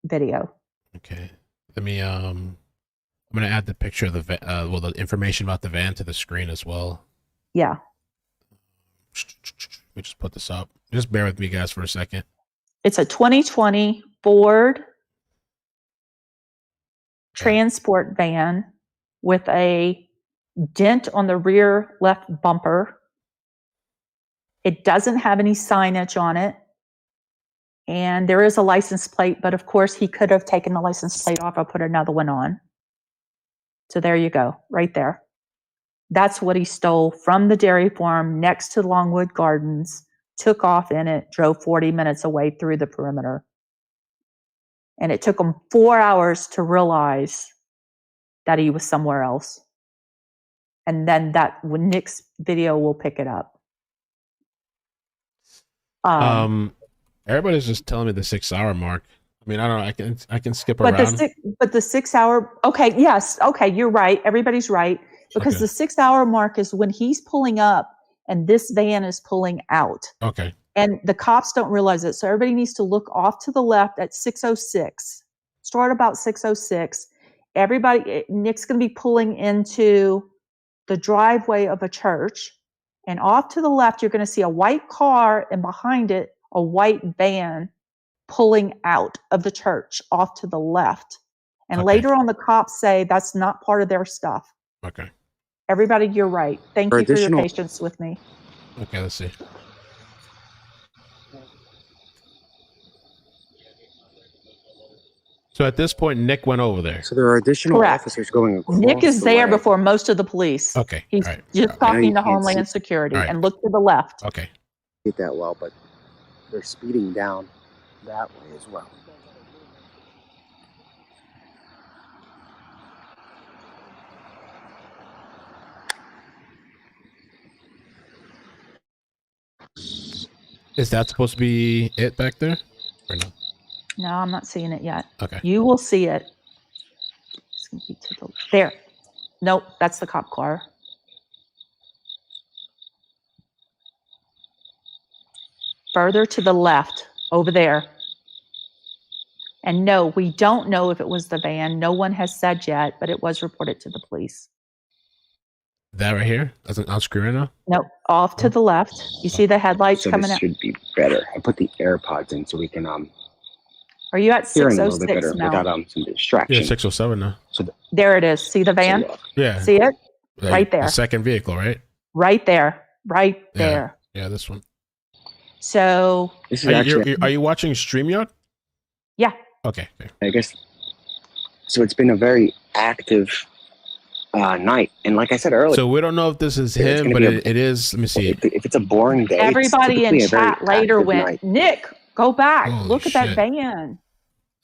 video. Okay. Let me I'm going to add the picture of the information about the van to the screen as well. Yeah. Let me just put this up. Just bear with me, guys, for a second. It's a 2020 Ford transport van with a dent on the rear left bumper. It doesn't have any signage on it. And there is a license plate, but of course he could have taken the license plate off or put another one on. So there you go, right there. That's what he stole from the dairy farm next to Longwood Gardens, took off in it, drove 40 minutes away through the perimeter. And it took him 4 hours to realize that he was somewhere else. And then when Nick's video will pick it up. Everybody's just telling me the 6 hour mark. I mean, I don't know. I can skip around. But the 6 hour. Okay. Yes. Okay. You're right. Everybody's right. Because the 6 hour mark is when he's pulling up and this van is pulling out. Okay. And the cops don't realize it. So everybody needs to look off to the left at 6:06. Start about 6:06. Nick's going to be pulling into the driveway of a church. And off to the left, you're going to see a white car and behind it, a white van pulling out of the church off to the left. And later on, the cops say that's not part of their stuff. Okay. Everybody, you're right. Thank you for your patience with me. Okay, let's see. So at this point, Nick went over there. So there are additional officers going across. Nick is there before most of the police. Okay. He's just talking to Homeland Security and look to the left. Okay. Get that well, but they're speeding down that way as well. Is that supposed to be it back there? Or no? No, I'm not seeing it yet. Okay. You will see it. It's gonna be to the, there. Nope, that's the cop car. Further to the left, over there. And no, we don't know if it was the van. No one has said yet, but it was reported to the police. That right here? That's on screen right now? Nope, off to the left. You see the headlights coming out? So this should be better. I put the AirPods in so we can Are you at hearing a little bit 6:06 better now? without some distraction. Yeah, 6:07 now. So there it is. See the van? Yeah. See it? Right there. The second vehicle, right? Right there. Right there. Yeah, this one. So this is are you watching StreamYard? Yeah. Okay. I guess so. It's been a very active night, and like I said earlier, so we don't know if this is him, but it is. Let me see. If it's a boring day, everybody in chat later went, night. Nick, go back, Holy look at that shit. van.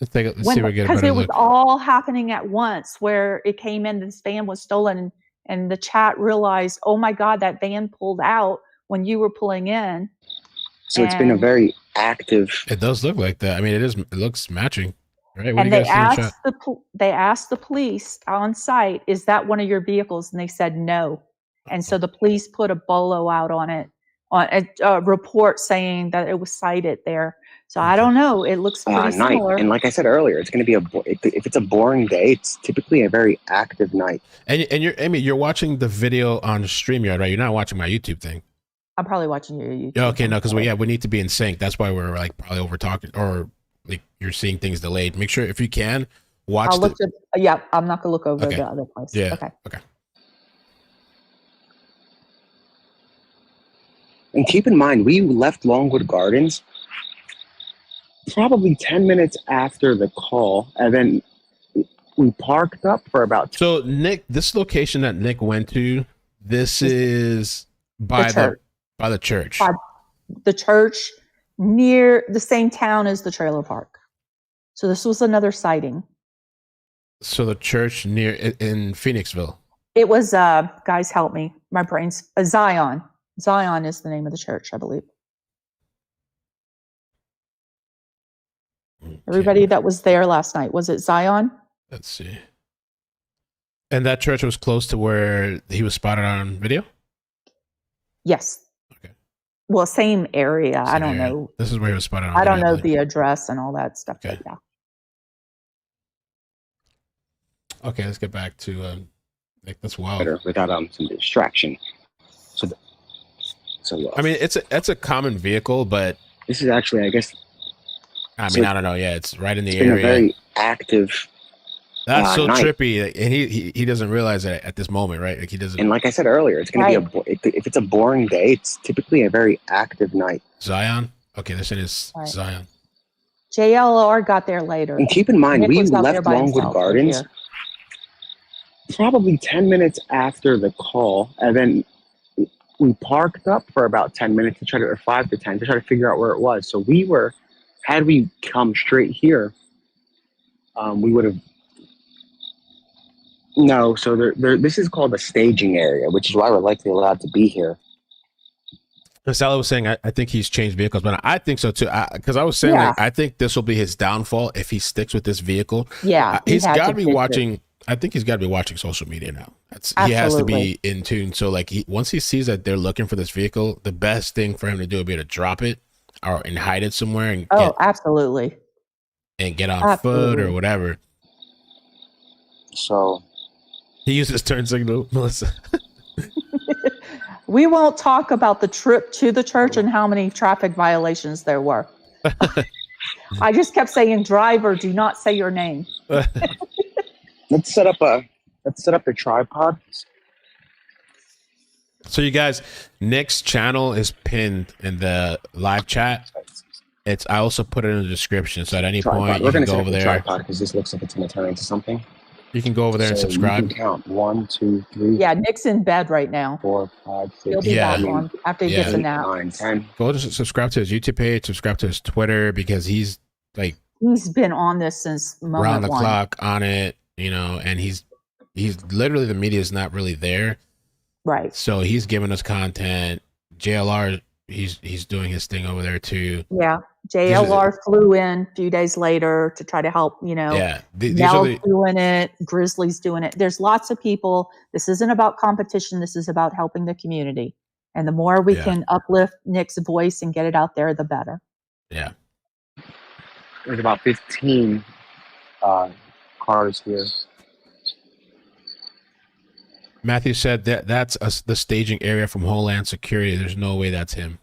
Let's see if we get a Because better it was look. all happening at once, where it came in, this van was stolen, And the chat realized, oh my God, that van pulled out when you were pulling in. So it's been a very active. It does look like that. I mean, it looks matching, right? What And do you guys see in the chat? they asked the police on site, is that one of your vehicles? And they said no. And so the police put a bolo out on it, on a report saying that it was cited there. So I don't know. It looks pretty similar. And like I said earlier, it's going to be if it's a boring day, it's typically a very active night. And you're watching the video on StreamYard, right? You're not watching my YouTube thing. I'm probably watching your YouTube. Okay, no, because we need to be in sync. That's why we're like probably over talking, or like you're seeing things delayed. Make sure if you can watch. I'm not gonna look over the other place. Yeah. Okay. And keep in mind, we left Longwood Gardens probably 10 minutes after the call, and then we parked up for about. So Nick, this location that Nick went to, this is by the church. By the church near the same town as the trailer park. So this was another sighting. So the church near in Phoenixville. It was guys, help me. My brain's Zion. Zion is the name of the church, I believe. Okay. Everybody that was there last night, was it Zion? Let's see. And that church was close to where he was spotted on video? Yes. Okay. Well, same area. I don't know. This is where he was spotted on video. I don't know the address and all that stuff. Okay. Yeah. Okay, let's get back to Nick. That's wild. Without some distraction. So I mean, it's a common vehicle, but this is actually, I guess. I mean, I don't know. Yeah, it's right in the been area. A very active. That's so night. trippy, and he doesn't realize it at this moment, right? Like he doesn't. And like I said earlier, it's going to be if it's a boring day, it's typically a very active night. Zion. Okay, this is Zion. JLR got there later. And keep in mind, we left Longwood Gardens probably 10 minutes after the call, and then we parked up for about 10 minutes or 5 to 10 to try to figure out where it was. So had we come straight here, we would have. No, so this is called the staging area, which is why we're likely allowed to be here. Sally was saying, I think he's changed vehicles, but I think so too. Because I was saying, like, I think this will be his downfall if he sticks with this vehicle. Yeah, he's got to be watching. I think he's got to be watching social media now. He has to be in tune. So, like, once he sees that they're looking for this vehicle, the best thing for him to do would be to drop it and hide it somewhere. And absolutely. And get on foot or whatever. So he uses turn signal, Melissa. We won't talk about the trip to the church and how many traffic violations there were. I just kept saying, driver, do not say your name. Let's set up the tripod. So you guys, Nick's channel is pinned in the live chat. I also put it in the description, so at any point you can go over there. Tripod because this looks like it's going to turn into something. You can go over there and subscribe. You can count 1, 2, 3. Yeah, Nick's in bed right now. 4, 5, 6. He'll be back on after he gets a nap. 9, 10. Go to subscribe to his YouTube page, subscribe to his Twitter, because he's been on this since moment round the one. clock on it, and he's literally, the media is not really there. Right. So he's giving us content. JLR, he's doing his thing over there too. Yeah. JLR flew in a few days later to try to help, Yeah. Mel's doing it. Grizzly's doing it. There's lots of people. This isn't about competition. This is about helping the community. And the more we can uplift Nick's voice and get it out there, the better. Yeah. There's about 15 cars here. Matthew said that's the staging area from Homeland Security. There's no way that's him.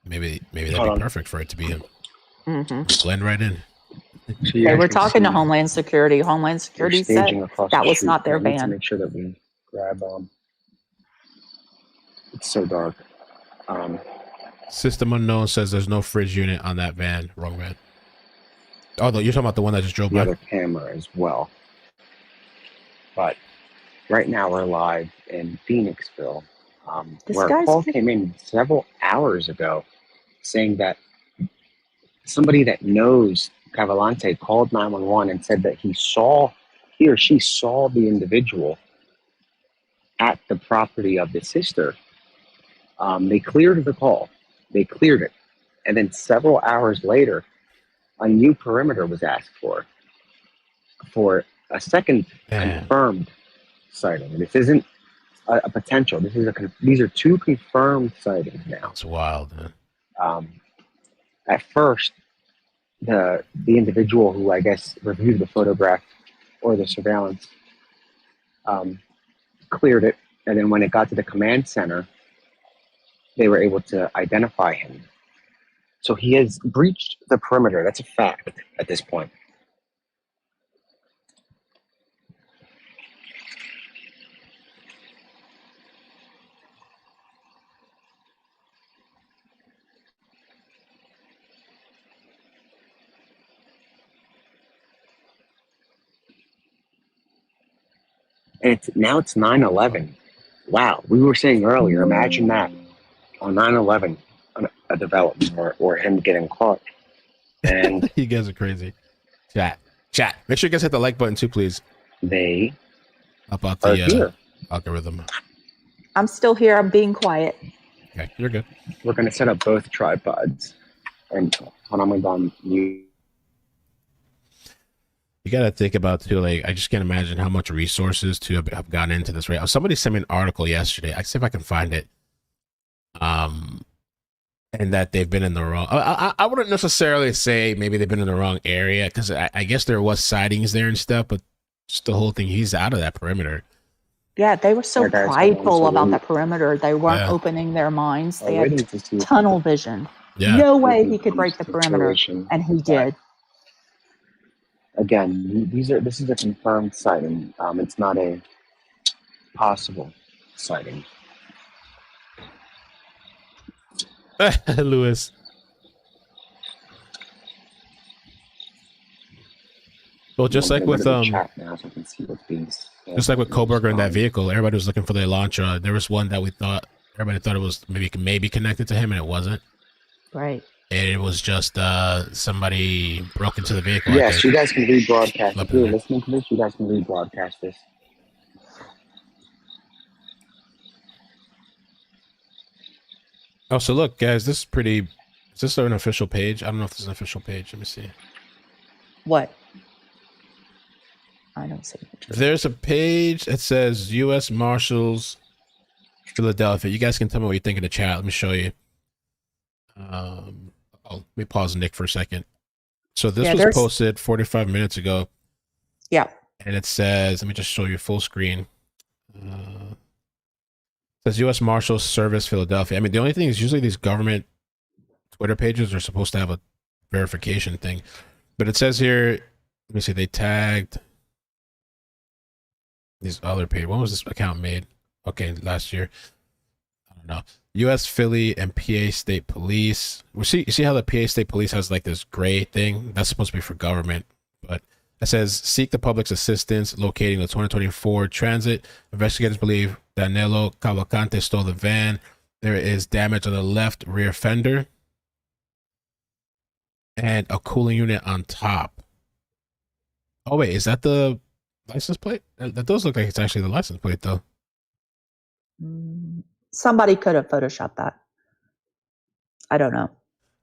Maybe that'd be perfect for it to be him. Mm-hmm. Blend right in. Okay, we're talking to Homeland Security. Homeland Security said that was not their van. To make sure that we grab it's so dark. System Unknown says there's no fridge unit on that van. Wrong van. Oh, no, you're talking about the one that just drove by. The other camera as well. But right now we're live in Phoenixville, where a call came in several hours ago saying that somebody that knows Cavalcante called 911 and said that he or she saw the individual at the property of the sister. They cleared the call. They cleared it. And then several hours later, a new perimeter was asked for a second confirmed sighting. This isn't a potential. These are two confirmed sightings now. It's wild, man. At first, the individual who I guess reviewed the photograph or the surveillance cleared it, and then when it got to the command center, they were able to identify him. So he has breached the perimeter. That's a fact at this point. And it's 9/11. Wow, we were saying earlier, imagine that on 9/11, a development or him getting caught. And you guys are crazy. Chat. Make sure you guys hit the like button too, please. They about are the here. Algorithm. I'm still here. I'm being quiet. Okay, you're good. We're going to set up both tripods. And hold on, I'm going to mute. You got to think about too, like, I just can't imagine how much resources to have gotten into this, right? Somebody sent me an article yesterday. I see if I can find it. And that they've been in the wrong. I wouldn't necessarily say maybe they've been in the wrong area, because I guess there was sightings there and stuff, but just the whole thing, he's out of that perimeter. Yeah, they were so prideful about the perimeter. They weren't opening their minds. They had tunnel vision. Yeah. No way he could break the perimeter, and he did. Again, this is a confirmed sighting. It's not a possible sighting. Lewis. Well, just like with just like with Koberger in that vehicle, everybody was looking for the Elantra. There was one that everybody thought it was maybe connected to him, and it wasn't. Right. And it was just somebody broke into the vehicle. Yes, you guys can rebroadcast. If you're listening to this, you guys can rebroadcast this. Oh, so look, guys, this is pretty. Is this an official page? I don't know if this is an official page. Let me see. What? I don't see it. There's a page that says U.S. Marshals, Philadelphia. You guys can tell me what you think in the chat. Let me show you. Let me pause Nick for a second. So this was posted 45 minutes ago. Yeah. And it says, let me just show you full screen. It says U.S. Marshals Service, Philadelphia. I mean, the only thing is usually these government Twitter pages are supposed to have a verification thing. But it says here, let me see, they tagged these other pages. When was this account made? Okay, last year. I don't know. U.S. Philly and PA State Police. You see how the PA State Police has like this gray thing? That's supposed to be for government. But it says, seek the public's assistance locating the 2024 Transit. Investigators believe Danelo Cavalcante stole the van. There is damage on the left rear fender and a cooling unit on top. Oh, wait, is that the license plate? That does look like it's actually the license plate, though. Somebody could have photoshopped that. I don't know.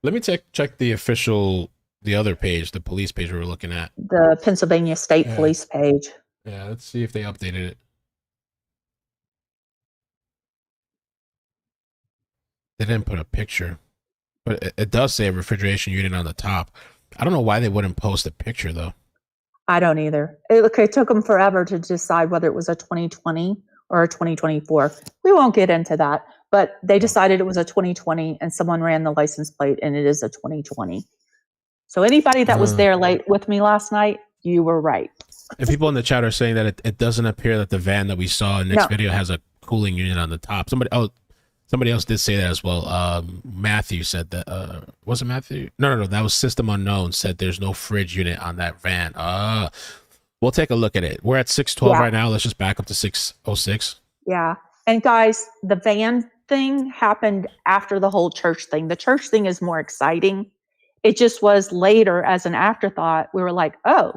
Let me check the official, the other page, the police page we were looking at. The Pennsylvania State Police page. Yeah, let's see if they updated it. They didn't put a picture, but it does say a refrigeration unit on the top. I don't know why they wouldn't post a picture, though. I don't either. It took them forever to decide whether it was a 2020 or a 2024. We won't get into that, but they decided it was a 2020 and someone ran the license plate and it is a 2020. So anybody that was there late with me last night, you were right. And people in the chat are saying that it doesn't appear that the van that we saw in Nick's video has a cooling unit on the top. Somebody else did say that as well. Matthew said that. Was it Matthew? No. That was System Unknown said there's no fridge unit on that van. We'll take a look at it. We're at 612 right now. Let's just back up to 606. Yeah. And guys, the van thing happened after the whole church thing. The church thing is more exciting It just was later as an afterthought. We were like, oh,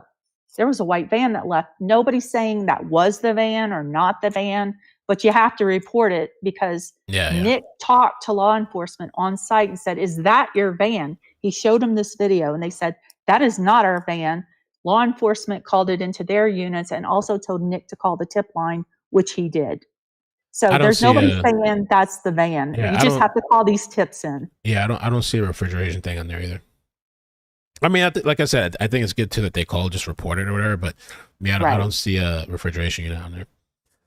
there was a white van that left. Nobody's saying that was the van or not the van, but you have to report it because Nick talked to law enforcement on site and said, is that your van? He showed them this video and they said, that is not our van. Law enforcement called it into their units and also told Nick to call the tip line, which he did. So there's nobody saying that's the van. Yeah, you just have to call these tips in. Yeah, I don't see a refrigeration thing on there either. I mean, like I said, I think it's good too that they call, just report it or whatever. But yeah, I don't see a refrigeration unit on there.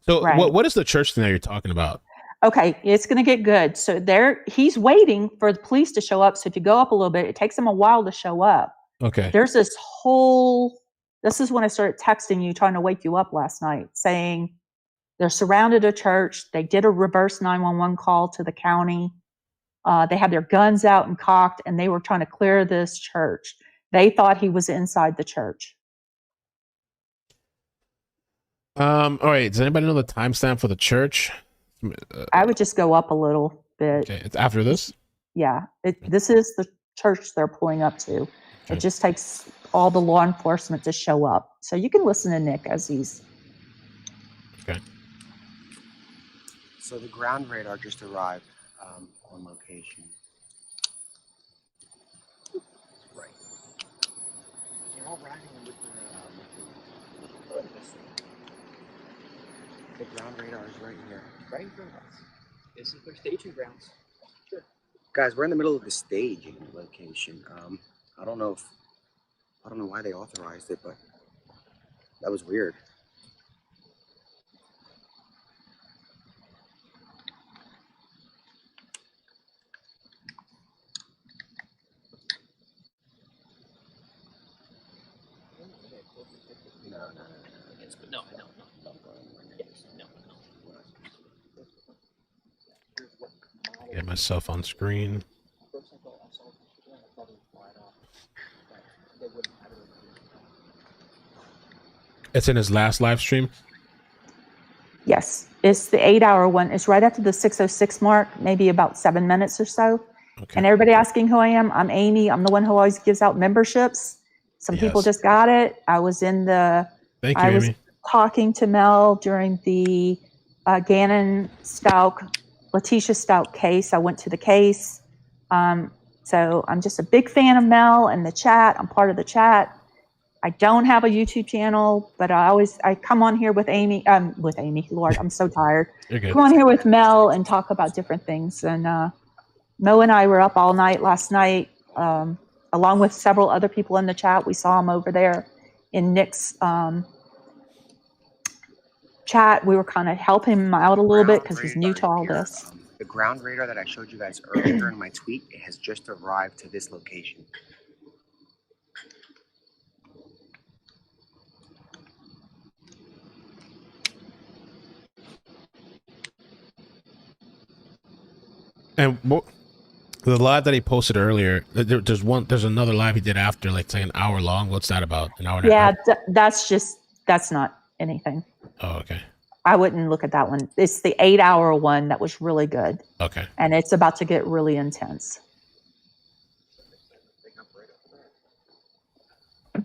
So what is the church thing that you're talking about? Okay, it's going to get good. So he's waiting for the police to show up. So if you go up a little bit, it takes them a while to show up. Okay. There's this is when I started texting you, trying to wake you up last night, saying they're surrounded a church. They did a reverse 911 call to the county. They had their guns out and cocked, and they were trying to clear this church. They thought he was inside the church. All right. Does anybody know the timestamp for the church? I would just go up a little bit. Okay. It's after this? Yeah. This is the church they're pulling up to. Okay. It just takes all the law enforcement to show up. So you can listen to Nick as he's... Okay. So the ground radar just arrived on location. Right. They're all riding with the ground radar is right here. Right in front of us. This is their staging grounds. Sure. Guys, we're in the middle of the staging location. I don't know why they authorized it, but that was weird. Get myself on screen. It's in his last live stream? Yes. It's the 8-hour one. It's right after the 6:06 mark, maybe about 7 minutes or so. Okay. And everybody asking who I am, I'm Amy. I'm the one who always gives out memberships. Some people just got it. I was in the... Thank you, Amy. Talking to Mel during the Gannon Stout, Letitia Stout case. I went to the case. So I'm just a big fan of Mel and the chat. I'm part of the chat. I don't have a YouTube channel, but I come on here with Amy. Lord, I'm so tired. Come on here with Mel and talk about different things. And Mo and I were up all night last night, along with several other people in the chat. We saw him over there in Nick's chat. We were kind of helping him out a little bit because he's new to all this. The ground radar that I showed you guys earlier in my tweet, it has just arrived to this location. And the live that he posted earlier, there's another live he did after, like an hour long. What's that about? An hour and a half? Yeah, that's not anything. Oh, okay. I wouldn't look at that one. It's the 8-hour one that was really good. Okay. And it's about to get really intense. All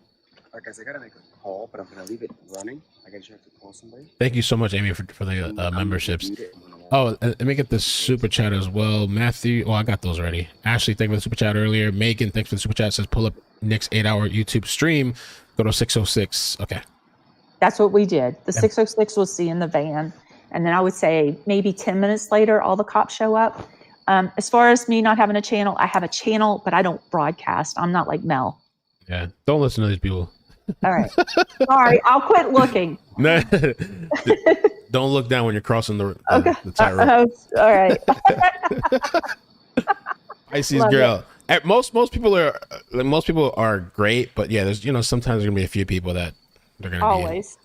right, guys, I gotta make a call, but I'm gonna leave it running. I guess you have to call somebody. Thank you so much, Amy, for the memberships. Oh, let me get the super chat as well. Matthew, I got those already. Ashley, thank you for the super chat earlier. Megan, thanks for the super chat. Says pull up Nick's 8-hour YouTube stream. Go to 606. Okay. That's what we did. The 606 was in the van. And then I would say maybe 10 minutes later, all the cops show up. As far as me not having a channel, I have a channel, but I don't broadcast. I'm not like Mel. Yeah. Don't listen to these people. All right. Sorry. I'll quit looking. Don't look down when you're crossing the tightrope. All right. Pisces girl. Most people are great, but yeah, there's sometimes there's gonna be a few people that they're gonna always.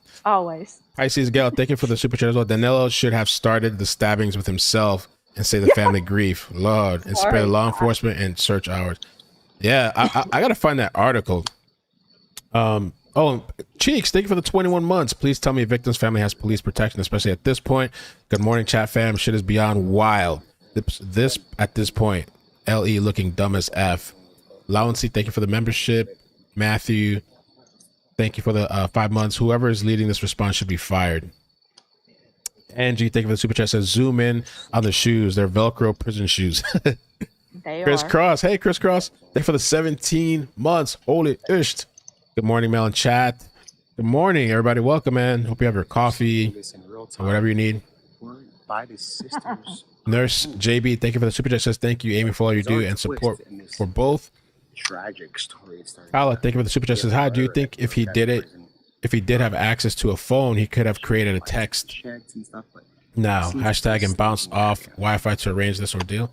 Pisces gal, thank you for the super chat as well. Danilo should have started the stabbings with himself and say the family grief, Lord, and spare law enforcement and search hours. Yeah, I gotta find that article. Cheeks, thank you for the 21 months. Please tell me victim's family has police protection, especially at this point. Good morning, chat fam. Shit is beyond wild. This at this point. LE looking dumb as F. Launcy, thank you for the membership. Matthew, thank you for the 5 months. Whoever is leading this response should be fired. Angie, thank you for the super chat. Says zoom in on the shoes. They're Velcro prison shoes. They Chris are. Cross. Hey, Chris Cross. Thank you for the 17 months. Holy isht. Good morning, Mel and chat. Good morning, everybody. Welcome, man. Hope you have your coffee or whatever you need. By the sisters. Nurse JB, thank you for the super chat. Says thank you, Amy, for all you do and support for both. Tragic story. Kala, thank you for the super chat. Says hi. Do you think if he did it, if he did have access to a phone, he could have created a text now? Hashtag and bounced off Wi-Fi to arrange this ordeal.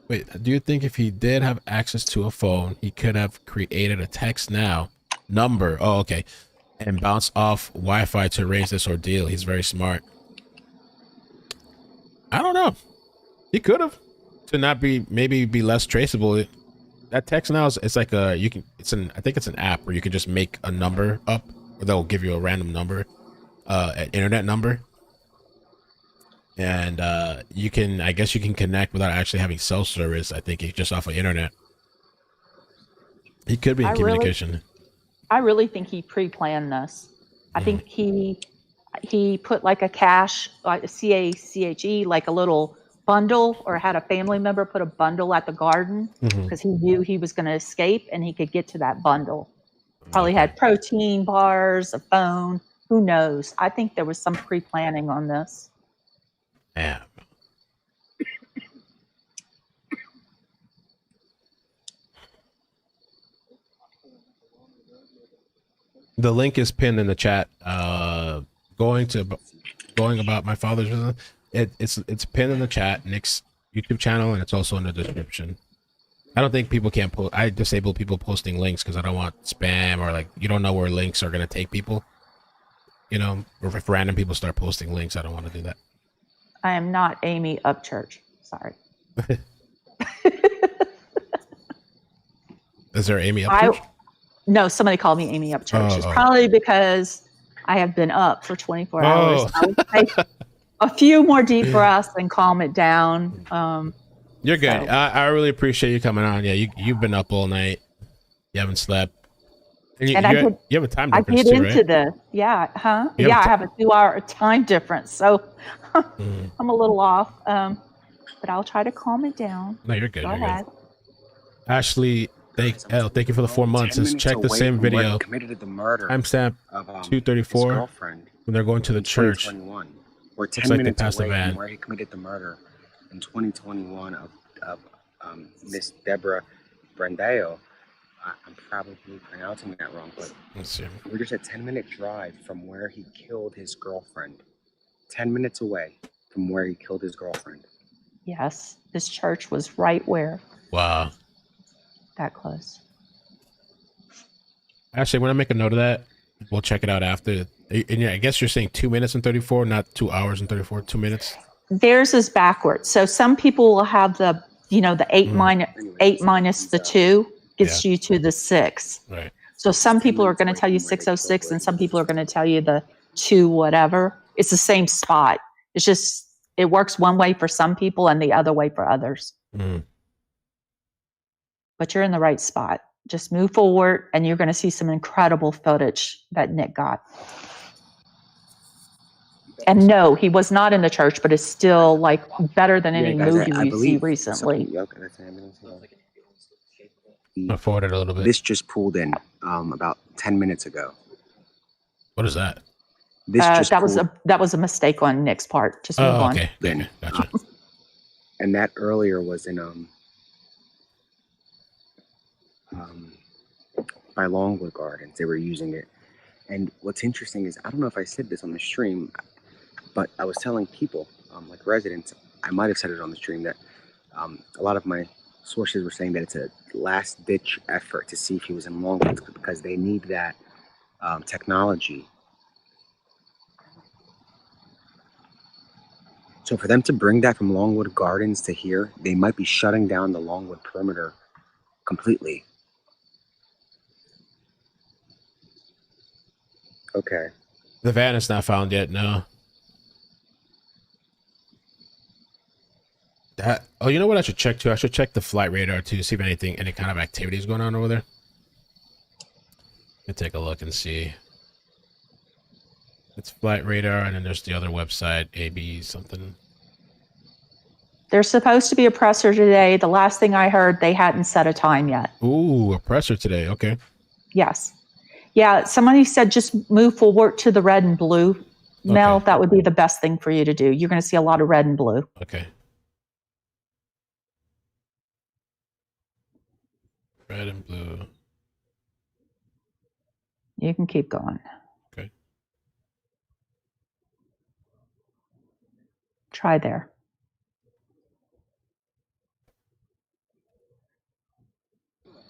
Wait, do you think if he did have access to a phone, he could have created a text now number? Oh, okay. And bounce off Wi-Fi to arrange this ordeal. He's very smart. I don't know. He could have, to not be, maybe be less traceable. That text now is, it's like a, you can, it's an, I think it's an app where you can just make a number up, or they'll give you a random number, an internet number. And you can, I guess you can connect without actually having cell service. I think just off of internet. He could be in communication. I really think he pre-planned this. I think he put like a cache, like a CACHE, like a little bundle, or had a family member put a bundle at the garden because he knew he was going to escape and he could get to that bundle. Probably had protein bars, a phone, who knows? I think there was some pre-planning on this. Yeah. The link is pinned in the chat. Going about my father's business. It's pinned in the chat. Nick's YouTube channel, and it's also in the description. I don't think people can post. I disable people posting links because I don't want spam, or like you don't know where links are gonna take people. You know, or if random people start posting links, I don't want to do that. I am not Amy Upchurch. Sorry. Is there Amy Upchurch? No, somebody called me Amy Upchurch. It's probably because I have been up for 24 hours. I would take a few more deep breaths and calm it down. You're good. So. I really appreciate you coming on. Yeah, you've been up all night. You haven't slept. And you have a time difference too, right? I have a 2-hour time difference, so I'm a little off. But I'll try to calm it down. No, you're good. Go ahead. Good. Ashley, thank you for the 4 months. Let's check the same video. Timestamp 2:34 when they're going to the church. We're 10 minutes away from where he committed the murder in 2021 of Miss Deborah Brandeo. I'm probably pronouncing that wrong, but we're just a 10-minute drive from where he killed his girlfriend. 10 minutes away from where he killed his girlfriend. Yes, this church was right where. Wow. That close. Actually, when I make a note of that, we'll check it out after. And yeah, I guess you're saying 2 minutes and 34, not 2 hours and 34, 2 minutes. Theirs is backwards. So some people will have the, the 8 minus the 2 gets you to the 6. Right. So some people are going to tell you 6:06 and some people are going to tell you the 2 whatever. It's the same spot. It's just, it works one way for some people and the other way for others. But you're in the right spot. Just move forward and you're going to see some incredible footage that Nick got. And no, he was not in the church, but it's still like better than any movie you see recently. I forwarded a little bit. This just pulled in about 10 minutes ago. What is that? That was a mistake on Nick's part. Just move on. Okay. Gotcha. And that earlier was in by Longwood Gardens. They were using it. And what's interesting is, I don't know if I said this on the stream, but I was telling people, like residents, I might have said it on the stream, that a lot of my sources were saying that it's a last-ditch effort to see if he was in Longwood because they need that technology. So for them to bring that from Longwood Gardens to here, they might be shutting down the Longwood perimeter completely. Okay. The van is not found yet, no. That. Oh, you know what I should check too? I should check the flight radar too, see if any kind of activity is going on over there. Let me take a look and see. It's flight radar, and then there's the other website, AB something. There's supposed to be a presser today. The last thing I heard, they hadn't set a time yet. Ooh, a presser today. Okay. Yes. Yeah, somebody said just move forward to the red and blue. Mel, that would be the best thing for you to do. You're going to see a lot of red and blue. Okay. Red and blue. You can keep going. Okay. Try there.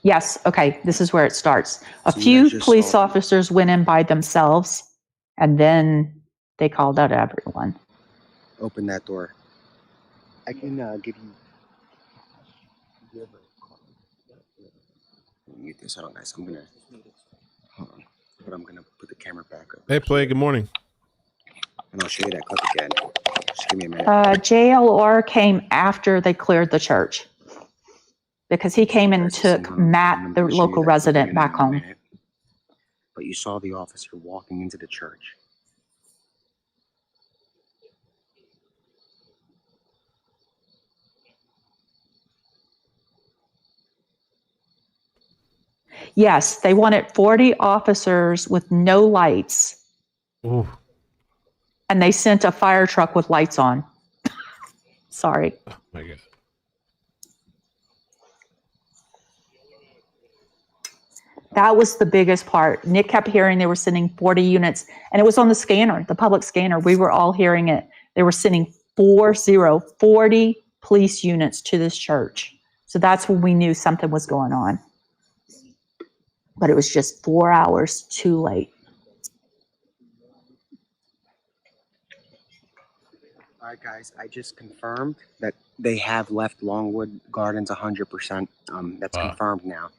Yes, okay, this is where it starts. A few police officers went in by themselves, and then they called out everyone. Open that door. I can give you... Mute this. Hold on, guys. Hold on. But I'm gonna put the camera back up. Hey, Play, good morning. And I'll show you that clip again. Just give me a minute. JLR came after they cleared the church because he came and took Matt, the local resident, back home. But you saw the officer walking into the church. Yes, they wanted 40 officers with no lights. Ooh. And they sent a fire truck with lights on. Sorry. Oh my God. That was the biggest part. Nick kept hearing they were sending 40 units, and it was on the scanner, the public scanner. We were all hearing it. They were sending 40 police units to this church. So that's when we knew something was going on. But it was just 4 hours too late. All right, guys, I just confirmed that they have left Longwood Gardens 100%. That's confirmed now.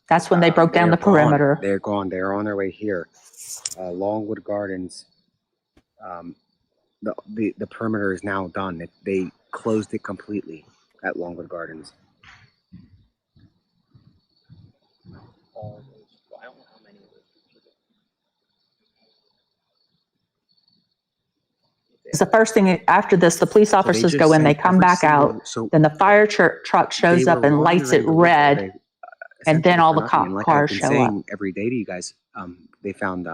That's when they broke down the perimeter. They're gone. They're on their way here. Longwood Gardens, the perimeter is now done. They closed it completely at Longwood Gardens. It's the first thing after this, the police officers go in, they come back out, then the fire truck shows up and lights it red, and then all the cop cars show up. Every day to you guys, they found,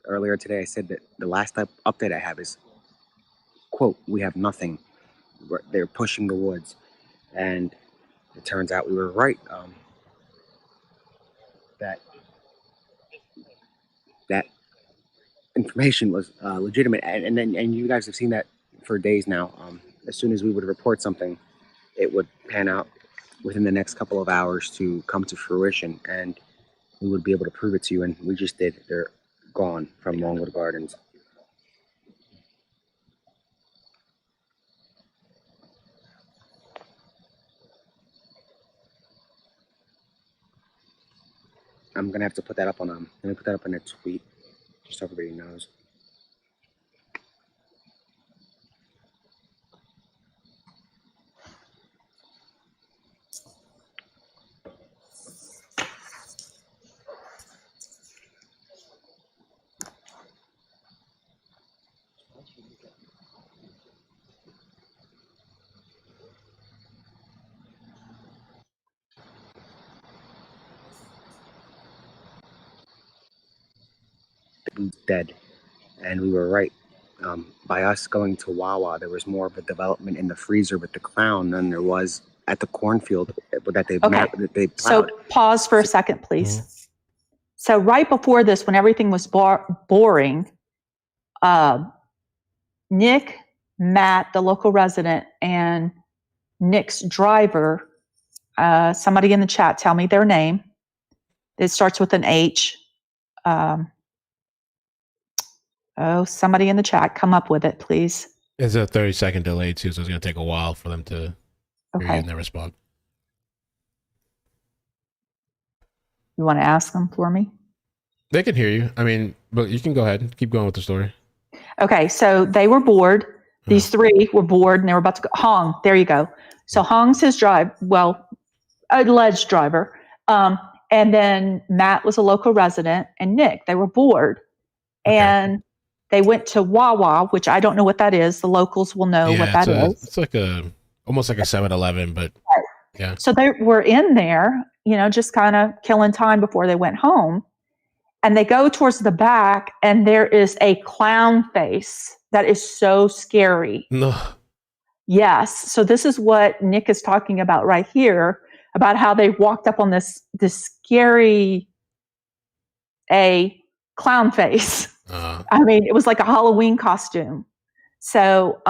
earlier today I said that the last update I have is, quote, we have nothing. They're pushing the woods. And it turns out we were right. That information was legitimate, and you guys have seen that for days now. As soon as we would report something, it would pan out within the next couple of hours to come to fruition, and we would be able to prove it to you, and we just did. They're gone from Longwood Gardens. I'm gonna have to put that up on let me put that up in a tweet, just so everybody knows. Dead, and we were right. By us going to Wawa, there was more of a development in the freezer with the clown than there was at the cornfield that they plowed. So pause for a second, please. Mm-hmm. So right before this, when everything was boring, Nick, Matt, the local resident, and Nick's driver, somebody in the chat, tell me their name. It starts with an H. Somebody in the chat, come up with it, please. It's a 30-second delay, too, so it's going to take a while for them to hear you and then respond. You want to ask them for me? They can hear you. I mean, but you can go ahead and keep going with the story. Okay, so they were bored. These three were bored and they were about to go. Hong, there you go. So Hong's his alleged driver. And then Matt was a local resident, and Nick, they were bored. Okay. And they went to Wawa, which I don't know what that is. The locals will know what that is. It's like almost like a 7-Eleven, but yeah. So they were in there, just kind of killing time before they went home. And they go towards the back, and there is a clown face that is so scary. No. Yes. So this is what Nick is talking about right here, about how they walked up on this scary clown face. I mean, it was like a Halloween costume. So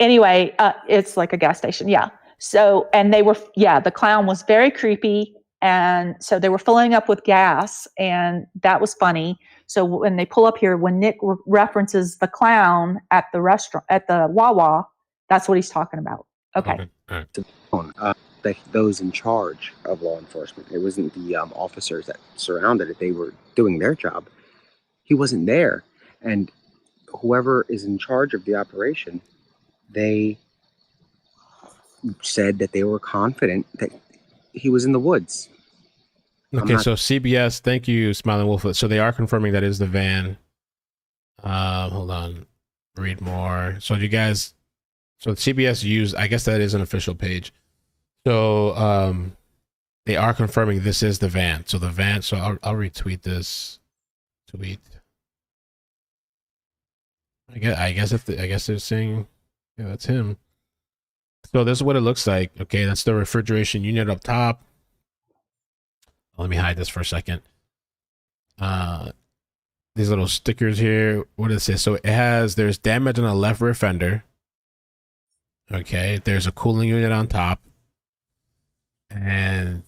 anyway, it's like a gas station. Yeah. So, and the clown was very creepy. And so they were filling up with gas, and that was funny. So when they pull up here, when Nick references the clown at the restaurant, at the Wawa, that's what he's talking about. Okay. Those in charge of law enforcement. It wasn't the officers that surrounded it. They were doing their job. He wasn't there. And whoever is in charge of the operation, they said that they were confident that he was in the woods. Okay, so CBS, thank you, Smiling Wolf. So they are confirming that is the van. Hold on, read more. So CBS used, I guess that is an official page. So they are confirming this is the van. So the van. So I'll retweet this tweet. I guess they're saying, yeah, that's him. So this is what it looks like. Okay, that's the refrigeration unit up top. Let me hide this for a second. These little stickers here. What does it say? So there's damage on the left rear fender. Okay, there's a cooling unit on top. And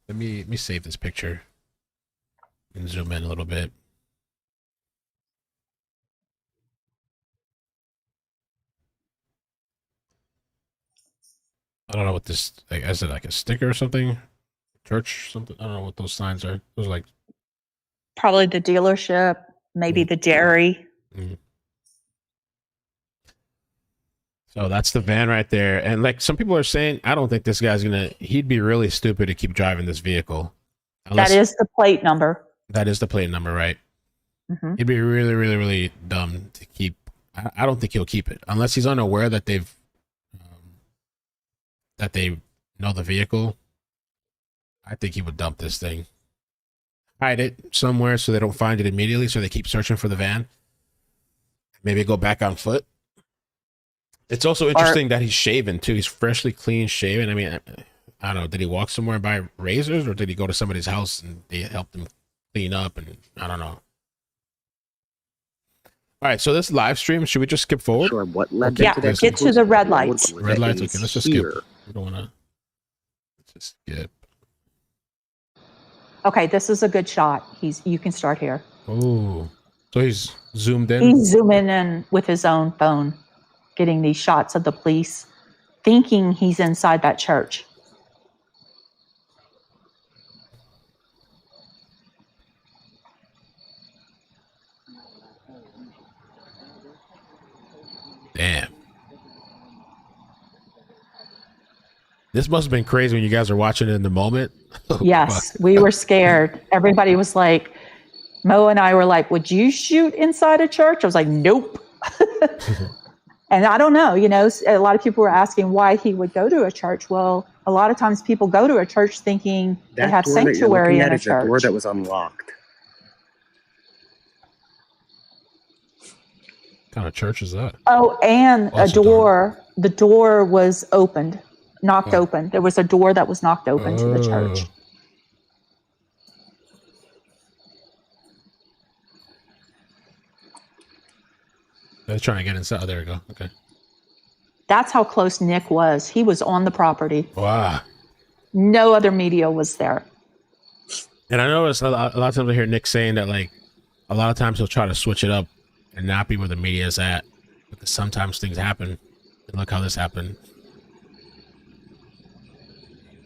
let me save this picture and zoom in a little bit. I don't know what this, is it like a sticker or something? Church, something? I don't know what those signs are. Those are like probably the dealership, maybe the dairy. Mm-hmm. So that's the van right there. And like some people are saying, I don't think this guy's he'd be really stupid to keep driving this vehicle. That is the plate number. That is the plate number, right? Mm-hmm. He'd be really, really, really dumb to keep. I don't think he'll keep it unless he's unaware that they know the vehicle. I think he would dump this thing, hide it somewhere so they don't find it immediately, so they keep searching for the van. Maybe go back on foot. It's also interesting that he's shaven too. He's freshly clean shaven. I mean, I don't know. Did he walk somewhere and buy razors, or did he go to somebody's house and they helped him clean up? And I don't know. All right, so this live stream, should we just skip forward? Sure. What led to this? Get to the red lights. Red lights. Okay, let's just skip. We don't want to. Let's just skip. Okay, this is a good shot. You can start here. Oh, so he's zoomed in. He's zooming in with his own phone, getting these shots of the police, thinking he's inside that church. Damn. This must have been crazy when you guys were watching it in the moment. Yes, we were scared. Everybody was like, Mo and I were like, would you shoot inside a church? I was like, nope. And I don't know, a lot of people were asking why he would go to a church. Well, a lot of times people go to a church thinking they have sanctuary in a church. The door that was unlocked. What kind of church is that? Oh, and the door was opened, knocked open. There was a door that was knocked open to the church. They're trying to get inside. Oh, there we go. Okay. That's how close Nick was. He was on the property. Wow. No other media was there. And I noticed a lot of times I hear Nick saying that, like, a lot of times he'll try to switch it up and not be where the media is at, because sometimes things happen. And look how this happened.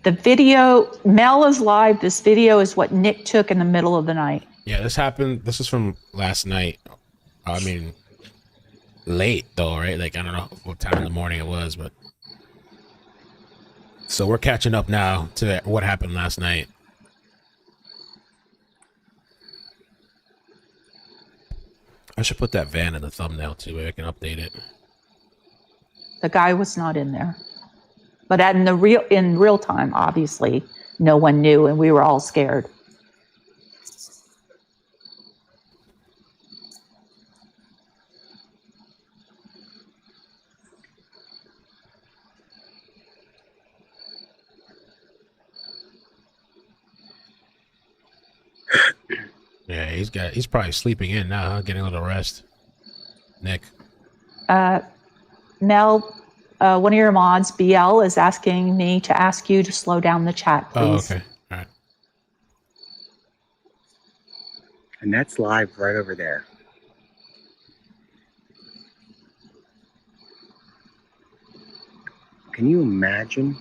The video, Mel is live. This video is what Nick took in the middle of the night. Yeah, this happened. This is from last night. I mean, late though, right? Like I don't know what time in the morning it was, but so we're catching up now to what happened last night. I should put that van in the thumbnail too. Maybe I can update it. The guy was not in there, but in real time, obviously, no one knew, and we were all scared. Yeah, he's probably sleeping in now, huh? Getting a little rest. Nick. Mel, one of your mods, BL, is asking me to ask you to slow down the chat, please. Oh, okay. All right. And that's live right over there. Can you imagine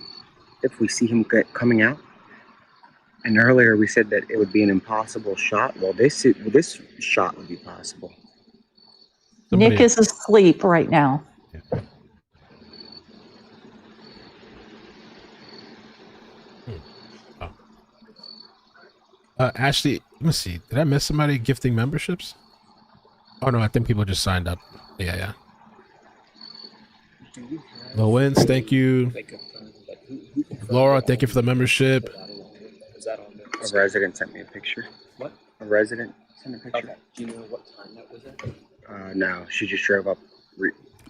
if we see him coming out? And earlier we said that it would be an impossible shot. Well, this shot would be possible. Nick is asleep right now. Ashley, let me see. Did I miss somebody gifting memberships? Oh no, I think people just signed up. Yeah. No wins, thank you. Laura, thank you for the membership. A resident sent me a picture. What? A resident sent a picture. Okay. Do you know what time that was at? No, she just drove up.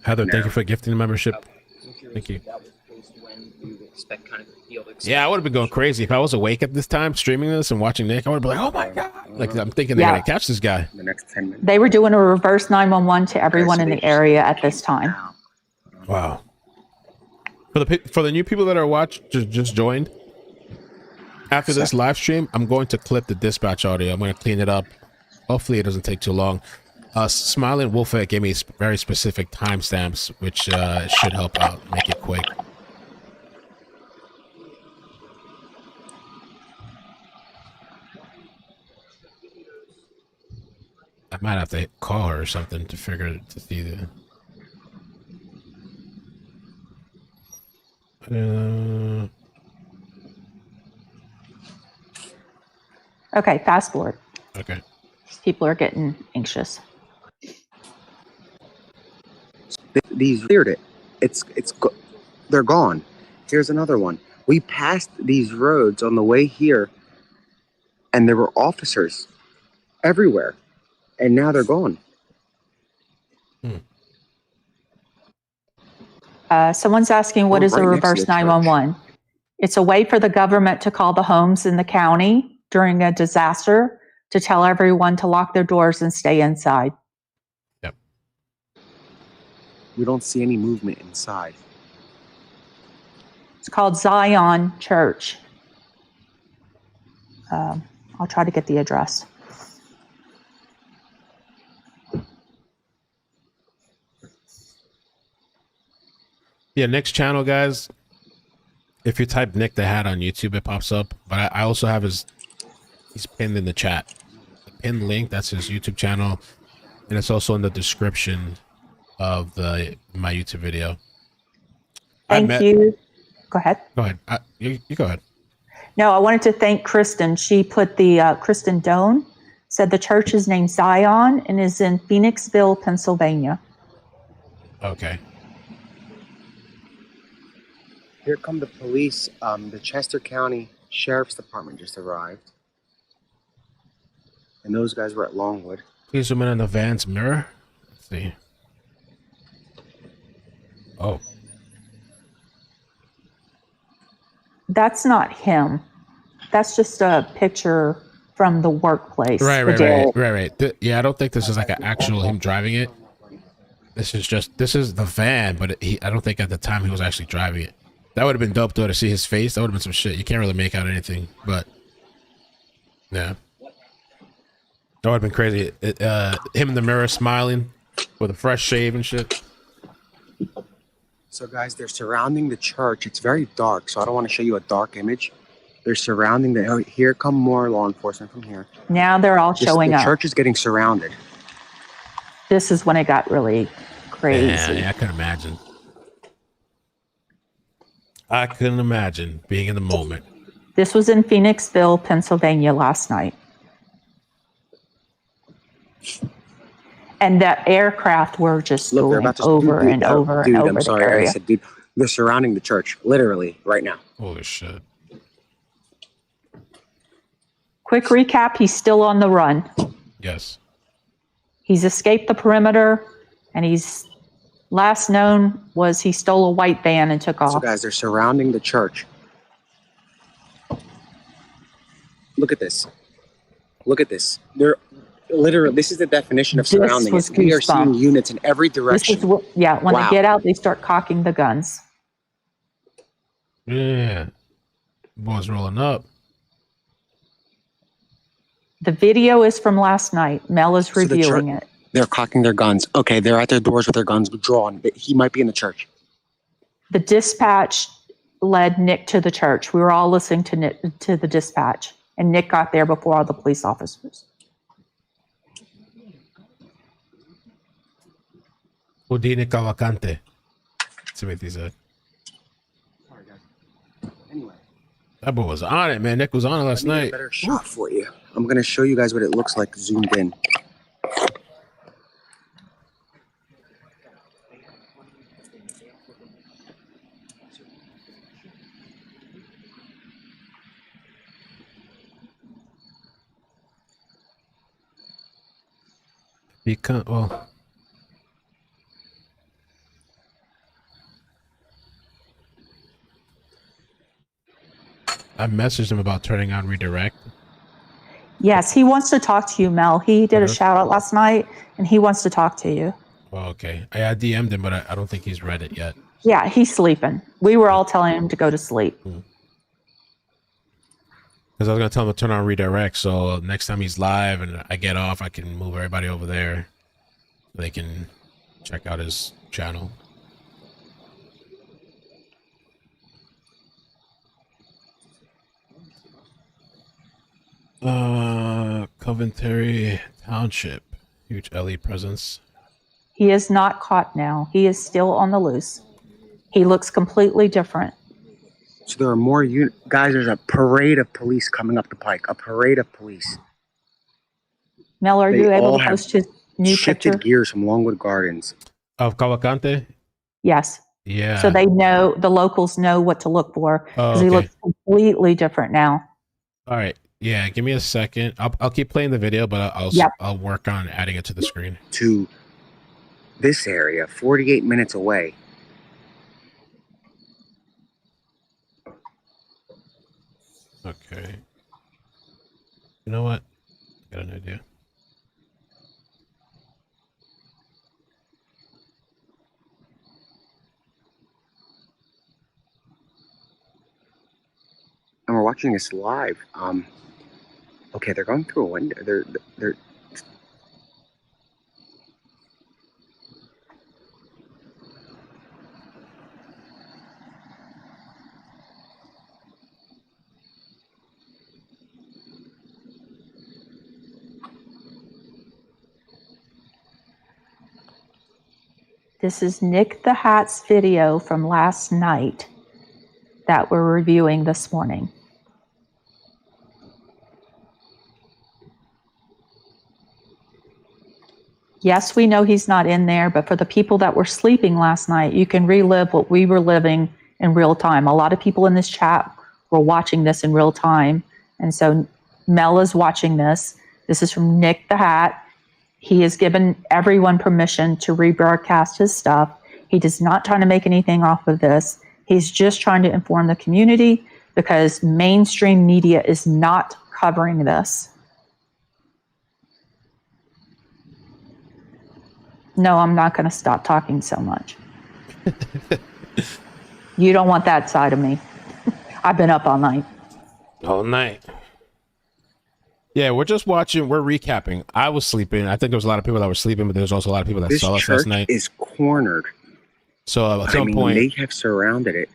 Heather, thank you for gifting the membership. Okay. Thank you. That was when we would expect kind of the field. Yeah, I would have been going crazy if I was awake at this time streaming this and watching Nick. I would have been like, "Oh my god!" Like I'm thinking they're gonna catch this guy. The next 10 minutes. They were doing a reverse 911 to everyone in the area at this time. Wow. For the new people that are just joined. After this live stream, I'm going to clip the dispatch audio. I'm going to clean it up. Hopefully, it doesn't take too long. Smiling Wolfette gave me very specific timestamps, which should help out, make it quick. I might have to call her or something to see the. Okay, fast forward. Okay. People are getting anxious. These cleared it. They're gone. Here's another one. We passed these roads on the way here, and there were officers everywhere, and now they're gone. Someone's asking, what is a reverse 911? It's a way for the government to call the homes in the county during a disaster to tell everyone to lock their doors and stay inside. Yep. We don't see any movement inside. It's called Zion Church. I'll try to get the address. Yeah, Nick's channel, guys. If you type Nick the Hat on YouTube, it pops up. But I also have he's pinned in the chat. The pinned link, that's his YouTube channel. And it's also in the description of my YouTube video. Thank you. Go ahead. Go ahead. You go ahead. No, I wanted to thank Kristen. She put Kristen Doan, said the church is named Zion and is in Phoenixville, Pennsylvania. Okay. Here come the police. The Chester County Sheriff's Department just arrived. And those guys were at Longwood. Please zoom in on the van's mirror. Let's see. Oh. That's not him. That's just a picture from the workplace. Right. Yeah, I don't think this is like an actual him driving it. This is the van, but I don't think at the time he was actually driving it. That would have been dope though to see his face. That would have been some shit. You can't really make out anything, but yeah, that would have been crazy. Him in the mirror smiling with a fresh shave and shit. So guys, they're surrounding the church. It's very dark, so I don't want to show you a dark image. They're surrounding here come more law enforcement from here. Now they're all showing up. The church is getting surrounded. This is when it got really crazy. Yeah, I can imagine. I couldn't imagine being in the moment. This was in Phoenixville, Pennsylvania last night. And the aircraft were just Look, they're going about to over and over dude, and I'm over sorry. the I area. said, dude, they're surrounding the church, literally, right now. Holy shit. Quick recap, he's still on the run. Yes. He's escaped the perimeter, and he's last known was he stole a white van and took off. So, guys, they're surrounding the church. Look at this. Look at this. They're literally, this is the definition of surrounding it. We are seeing units in every direction. This is when they get out, they start cocking the guns. Yeah. Boys rolling up. The video is from last night. Mel is reviewing it. They're cocking their guns. Okay, they're at their doors with their guns drawn. He might be in the church. The dispatch led Nick to the church. We were all listening to the dispatch, and Nick got there before all the police officers. Danelo Cavalcante. Timothy said. Sorry, guys. Anyway. That boy was on it, man. Nick was on it last night. A better shot for you. I'm going to show you guys what it looks like zoomed in. Well, I messaged him about turning on redirect. Yes, he wants to talk to you, Mel. He did a shout out last night, and he wants to talk to you. Oh, okay. I DM'd him, but I don't think he's read it yet. Yeah, he's sleeping. We were all telling him to go to sleep. Because I was going to tell him to turn on redirect, so next time he's live and I get off, I can move everybody over there. They can check out his channel. Coventry Township. Huge LE presence. He is not caught now. He is still on the loose. He looks completely different. So there are more guys. There's a parade of police coming up the pike. A parade of police. Mel, are you able to post his new shifted picture? gears from Longwood Gardens. Of Cavalcante? Yes. Yeah. So they know, the locals know what to look for, because he looks completely different now. All right. Yeah, give me a second. I'll keep playing the video, but I'll work on adding it to the screen. To this area, 48 minutes away. Okay. You know what? I got an idea. And we're watching this live. Okay, they're going through a window. They're This is Nick the Hat's video from last night that we're reviewing this morning. Yes, we know he's not in there, but for the people that were sleeping last night, you can relive what we were living in real time. A lot of people in this chat were watching this in real time. And so Mel is watching this. This is from Nick the Hat. He has given everyone permission to rebroadcast his stuff. He does not try to make anything off of this. He's just trying to inform the community because mainstream media is not covering this. No, I'm not going to stop talking so much. You don't want that side of me. I've been up all night. All night. Yeah, we're just watching. We're recapping. I was sleeping. I think there was a lot of people that were sleeping, but there's also a lot of people that saw us last night. This church is cornered. So at some point, they have surrounded it.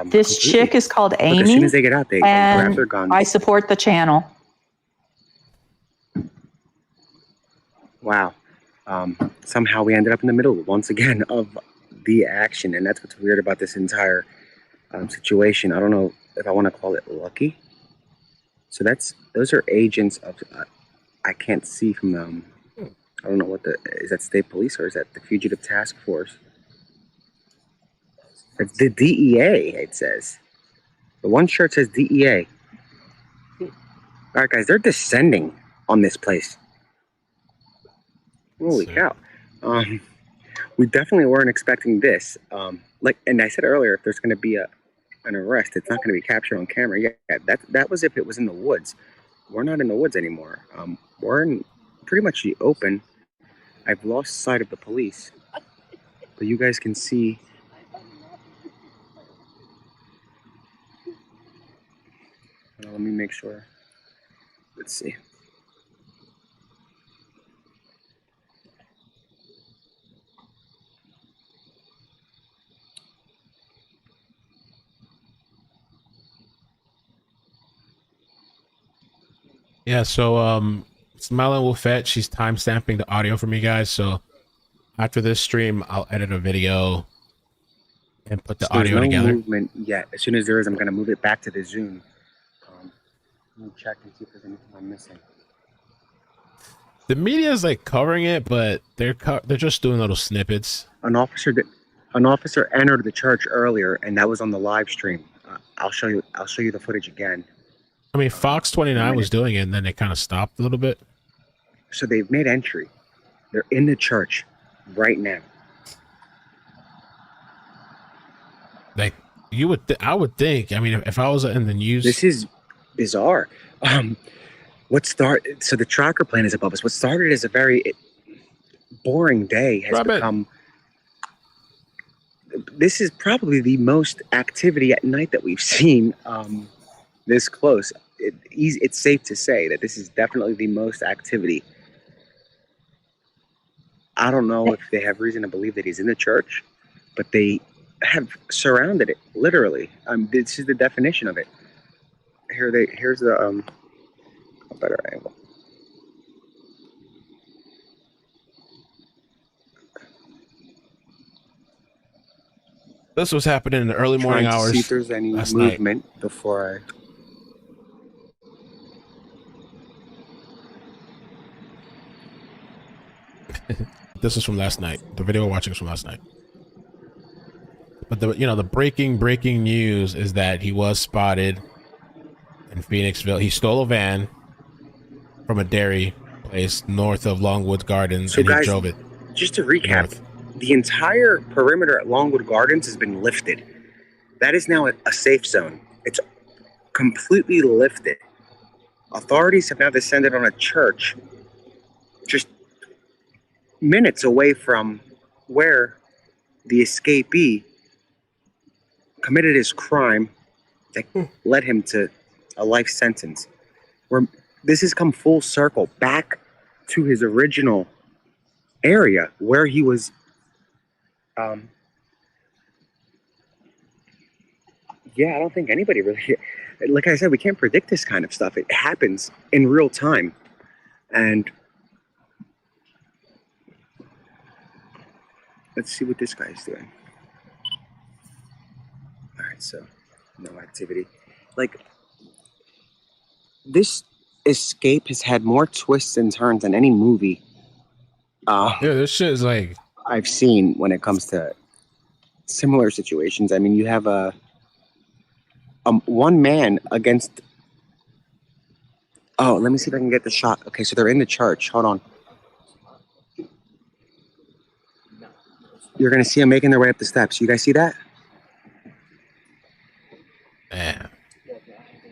This chick is called Amy. Look, as soon as they get out, they grab their guns. I support the channel. Wow. Somehow we ended up in the middle once again of the action, and that's what's weird about this entire situation. I don't know if I want to call it lucky. So those are agents of I can't see from them. I don't know what is that state police or is that the fugitive task force? It's the DEA. It says the one shirt says DEA. All right, guys, they're descending on this place. Holy cow! We definitely weren't expecting this. And I said earlier, if there's going to be an arrest, it's not going to be captured on camera. Yeah, that was if it was in the woods. We're not in the woods anymore. We're in pretty much the open. I've lost sight of the police, but you guys can see. Let me make sure. Let's see. Yeah, so Smiling Wolfette, she's time stamping the audio for me guys. So after this stream, I'll edit a video and put the audio together. There's no movement yet. As soon as there is, I'm going to move it back to the Zoom. Let me check and see if there's anything I'm missing. The media is like covering it, but they're just doing little snippets. An officer entered the church earlier, and that was on the live stream. I'll show you the footage again. I mean, Fox 29 was doing it, and then they kind of stopped a little bit. So they've made entry. They're in the church right now. Like I would think. I mean, if I was in the news, this is bizarre. So the tracker plane is above us. What started as a very boring day has become. This is probably the most activity at night that we've seen this close. It's safe to say that this is definitely the most activity. I don't know if they have reason to believe that he's in the church, but they have surrounded it, literally. This is the definition of it. Here's the a better angle. This was happening in the early morning hours. See if there's any movement before I. This is from last night. The video we're watching is from last night. But the breaking news is that he was spotted in Phoenixville. He stole a van from a dairy place north of Longwood Gardens, and he drove it. Just to recap, the entire perimeter at Longwood Gardens has been lifted. That is now a safe zone. It's completely lifted. Authorities have now descended on a church just minutes away from where the escapee committed his crime that led him to a life sentence. This has come full circle back to his original area where he was I don't think anybody really, like I said, we can't predict this kind of stuff. It happens in real time. And let's see what this guy's doing. All right, so no activity. Like, this escape has had more twists and turns than any movie. This shit is like I've seen when it comes to similar situations. I mean, you have one man against. Oh, let me see if I can get the shot. Okay, so they're in the church. Hold on. You're gonna see them making their way up the steps. You guys see that? Yeah.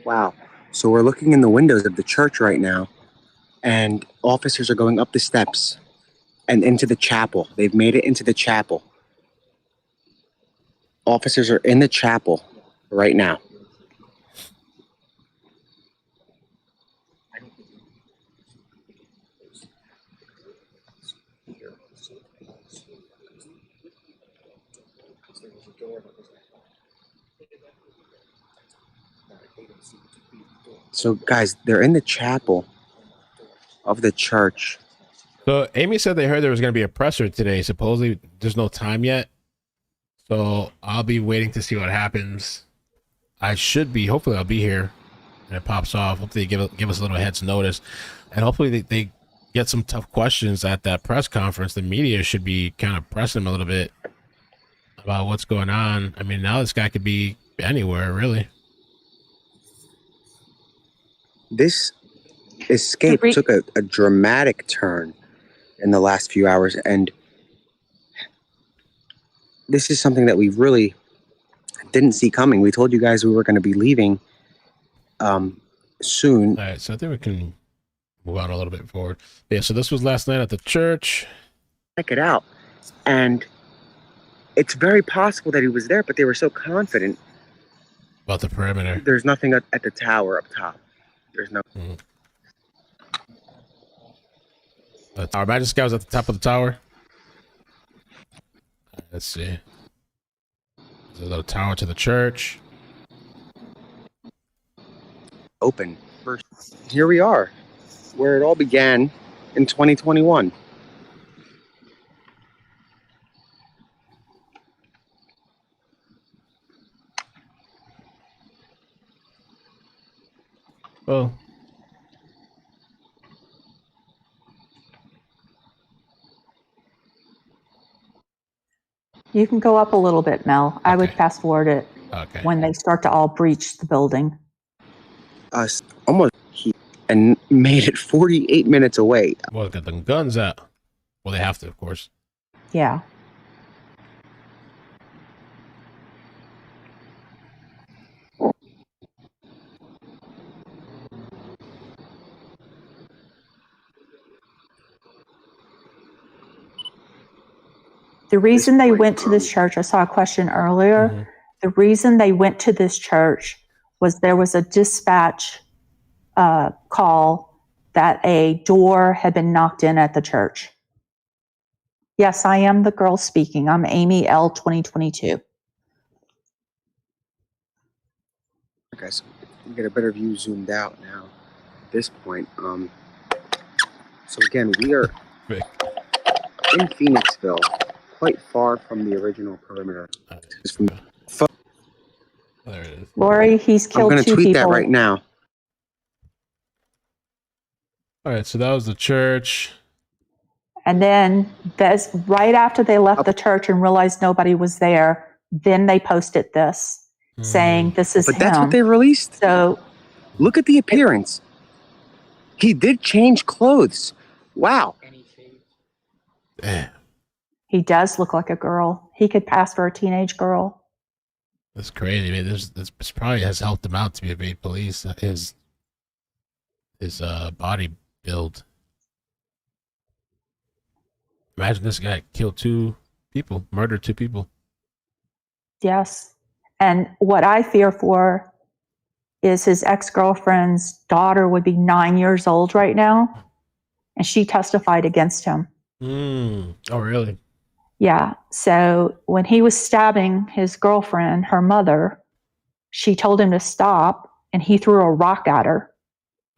Wow. So we're looking in the windows of the church right now, and officers are going up the steps and into the chapel. They've made it into the chapel. Officers are in the chapel right now. So, guys, they're in the chapel of the church, So Amy said they heard there was going to be a presser today. Supposedly there's no time yet. So I'll be waiting to see what happens. Hopefully I'll be here and it pops off. Hopefully they give us a little head's notice. And hopefully they get some tough questions at that press conference. The media should be kind of pressing them a little bit about what's going on. I mean, now this guy could be anywhere, really. This escape took a dramatic turn in the last few hours, and this is something that we really didn't see coming. We told you guys we were going to be leaving soon. All right, so I think we can move on a little bit forward. Yeah, so this was last night at the church. Check it out. And it's very possible that he was there, but they were so confident About the perimeter. There's nothing at the tower up top. There's no. The tower. Imagine this guy was at the top of the tower. Let's see. There's a little tower to the church. Open. Here we are, where it all began in 2021. Well, You can go up a little bit, Mel. I would Okay. fast forward it okay. when they start to all breach the building. Us almost and made it 48 minutes away. Well, got the guns out. Well, they have to, of course. Yeah. The reason they went to this church, I saw a question earlier. Mhm. The reason they went to this church was there was a dispatch call that a door had been knocked in at the church. Yes, I am the girl speaking. I'm Amy L. 2022. Okay, so we get a better view zoomed out now. At this point, so again, we are Big. in Phoenixville, quite far from the original perimeter. It's from There it is. Lori, he's I'm killed going to two tweet people. that right now. All right, so that was the church. And then that's right after they left the church and realized nobody was there. Then they posted this saying this is But him. that's what they released. So Look at the appearance. He did change clothes. Wow. Damn, he does look like a girl. He could pass for a teenage girl. that's crazy. I mean, this probably has helped him out to evade police. His body build. Imagine this guy killed two people, murdered two people. Yes. And what I fear for is his ex-girlfriend's daughter would be 9 years old right now. And she testified against him. Oh, really? Yeah. So when he was stabbing his girlfriend, her mother, she told him to stop and he threw a rock at her.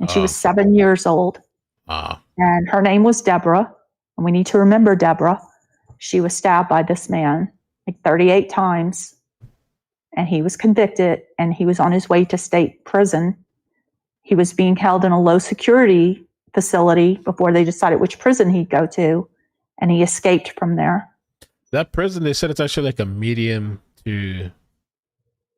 And she was 7 years old. And her name was Deborah. And we need to remember Deborah. She was stabbed by this man like 38 times. And he was convicted and he was on his way to state prison. He was being held in a low security facility before they decided which prison he'd go to. And he escaped from there. That prison, they said it's actually like a medium to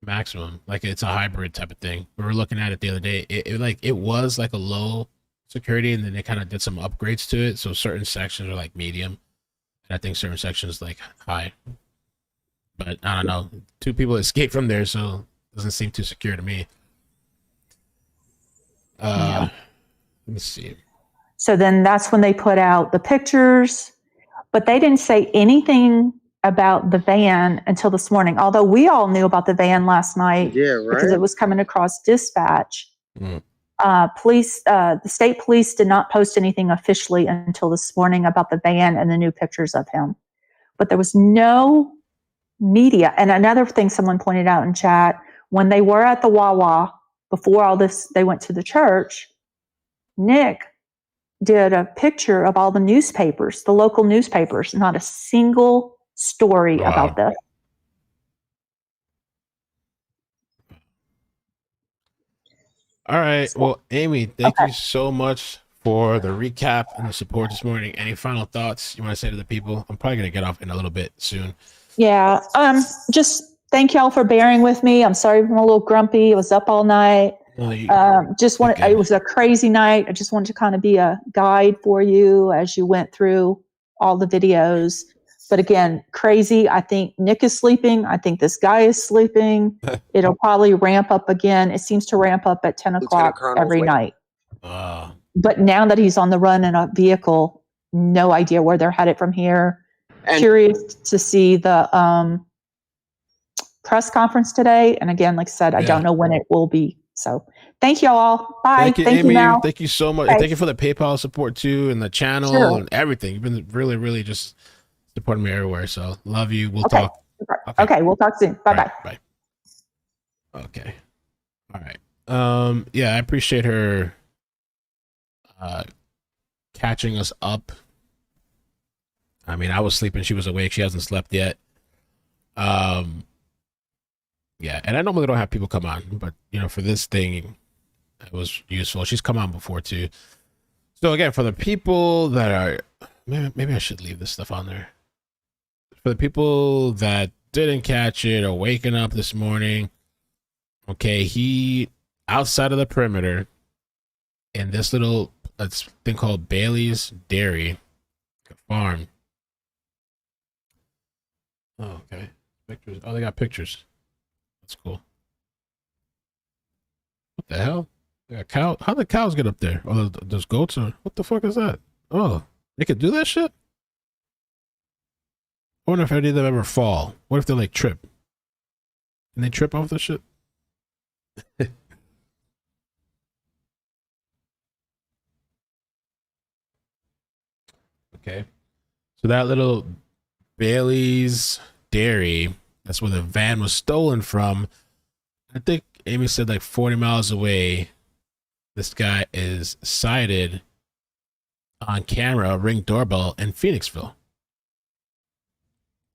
maximum. Like it's a hybrid type of thing. We were looking at it the other day. It was like a low security, and then they kind of did some upgrades to it. So certain sections are like medium, and I think certain sections like high. But I don't know. Two people escaped from there, so it doesn't seem too secure to me. Let me see. So then that's when they put out the pictures, but they didn't say anything about the van until this morning. Although we all knew about the van last night because it was coming across dispatch. Police, the state police did not post anything officially until this morning about the van and the new pictures of him. But there was no media. And another thing someone pointed out in chat, when they were at the Wawa before all this, they went to the church, Nick did a picture of all the newspapers, the local newspapers. Not a single story about this. All right. Well, Amy, thank you so much for the recap and the support this morning. Any final thoughts you want to say to the people? I'm probably going to get off in a little bit soon. Yeah. Just thank y'all for bearing with me. I'm sorry I'm a little grumpy. I was up all night. It was a crazy night. I just wanted to kind of be a guide for you as you went through all the videos. But again, crazy. I think Nick is sleeping. I think this guy is sleeping. It'll probably ramp up again. It seems to ramp up at 10 o'clock every night. But now that he's on the run in a vehicle, no idea where they're headed from here. And curious to see the press conference today. And again, like I said, I don't know when it will be. So thank you all. Bye. Thank you, Amy. Thank you so much. And thank you for the PayPal support too, and the channel and everything. You've been really, really just supporting me everywhere. So love you. We'll talk. Okay. We'll talk soon. Bye-bye. Bye. Okay. All right. Yeah, I appreciate her catching us up. I mean, I was sleeping. She was awake. She hasn't slept yet. Yeah, and I normally don't have people come on, but for this thing, it was useful. She's come on before too. So again, for the people that are, maybe I should leave this stuff on there. For the people that didn't catch it or waking up this morning, okay, he outside of the perimeter in this little thing called Bailey's Dairy Farm. Oh, okay. Pictures. Oh, they got pictures. That's cool. What the hell? They got cow. How did cows get up there? Oh, those goats are. What the fuck is that? Oh, they could do that shit? I wonder if any of them ever fall. What if they like trip? Can they trip off the shit? Okay. So that little Bailey's Dairy, that's where the van was stolen from. I think Amy said like 40 miles away. This guy is sighted on camera, Ring doorbell in Phoenixville.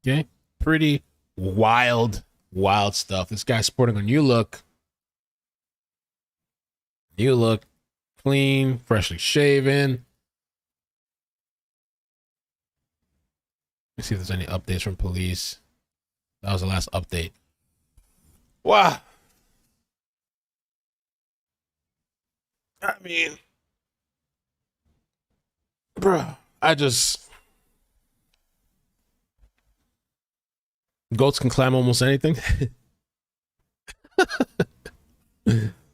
Okay. Pretty wild stuff. This guy's sporting a new look. Clean, freshly shaven. Let's see if there's any updates from police. That was the last update. Wow. I mean, bro, goats can climb almost anything.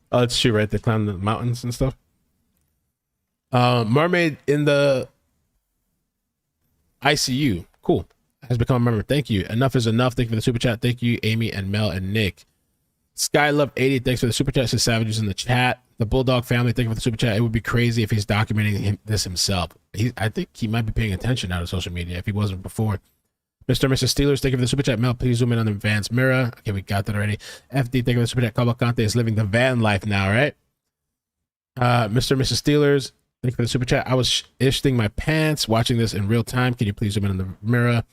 Oh, it's true, right? They climb the mountains and stuff. Mermaid in the ICU. Cool. Has become a member. Thank you. Enough is enough. Thank you for the super chat. Thank you, Amy and Mel and Nick. Skylove80, thanks for the super chat. Says Savages in the chat. The Bulldog family, thank you for the super chat. It would be crazy if he's documenting this himself. I think he might be paying attention now to social media if he wasn't before. Mr. and Mrs. Steelers, thank you for the super chat. Mel, please zoom in on the van's mirror. Okay, we got that already. FD, thank you for the super chat. Cavalcante is living the van life now, right? Mr. and Mrs. Steelers, thank you for the super chat. I was ishting my pants watching this in real time. Can you please zoom in on the mirror?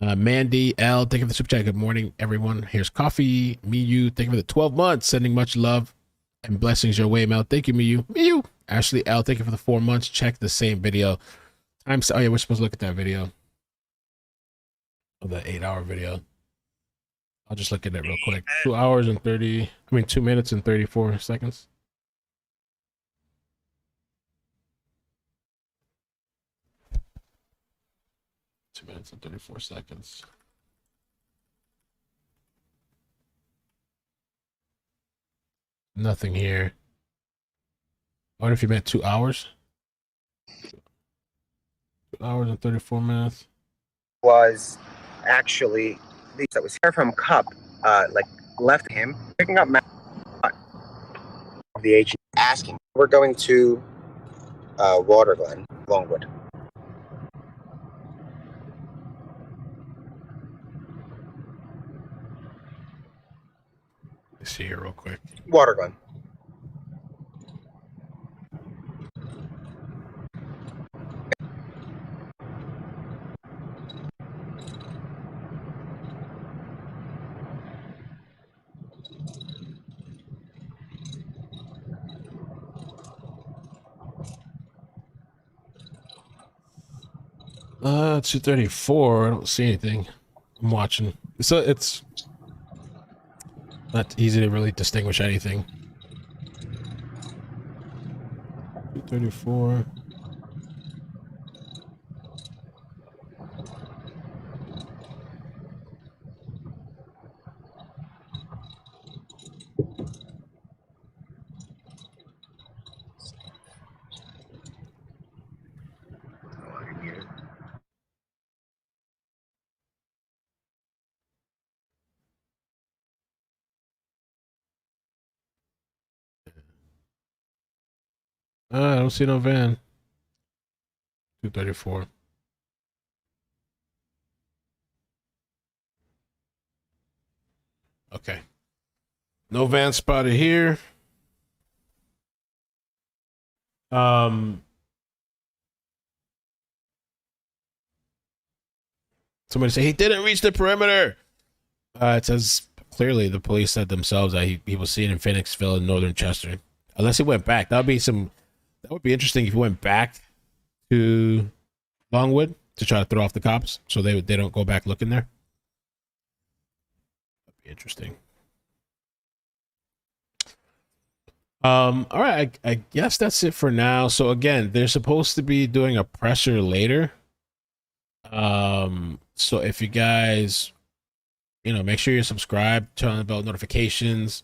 Mandy L, thank you for the super chat. Good morning, everyone. Here's coffee. Miyu, thank you for the 12 months. Sending much love and blessings your way, Mel. Thank you, Miyu. Ashley L, thank you for the 4 months. Check the same video. Oh yeah, we're supposed to look at that video. Oh, the 8-hour video. I'll just look at it real quick. 2 minutes and 34 seconds. Two minutes and 34 seconds. Nothing here. I wonder if you meant 2 hours. 2 hours and 34 minutes. Was actually that was here from Cup, left him picking up the agent asking. We're going to Waterglen, Longwood. Let's see here real quick. Waterglen. 234. I don't see anything. I'm watching. So it's not easy to really distinguish anything. 234. I don't see no van. 234. Okay. No van spotted here. Somebody say he didn't reach the perimeter. It says clearly the police said themselves that he was seen in Phoenixville in northern Chester. Unless he went back. That would be interesting if he went back to Longwood to try to throw off the cops so they don't go back looking there. That'd be interesting. All right, I guess that's it for now. So again, they're supposed to be doing a presser later. So if you guys, make sure you're subscribed, turn on the bell notifications.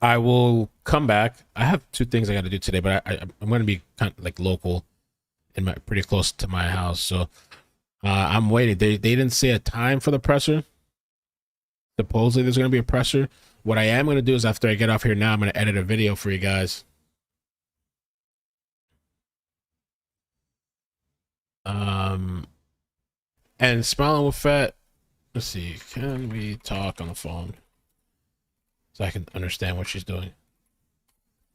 I will come back. I have 2 things I got to do today, but I'm going to be kind of like local in pretty close to my house. So I'm waiting. They didn't say a time for the presser. Supposedly there's going to be a presser. What I am going to do is after I get off here now, I'm going to edit a video for you guys. And Smiling with Fat, let's see, can we talk on the phone so I can understand what she's doing?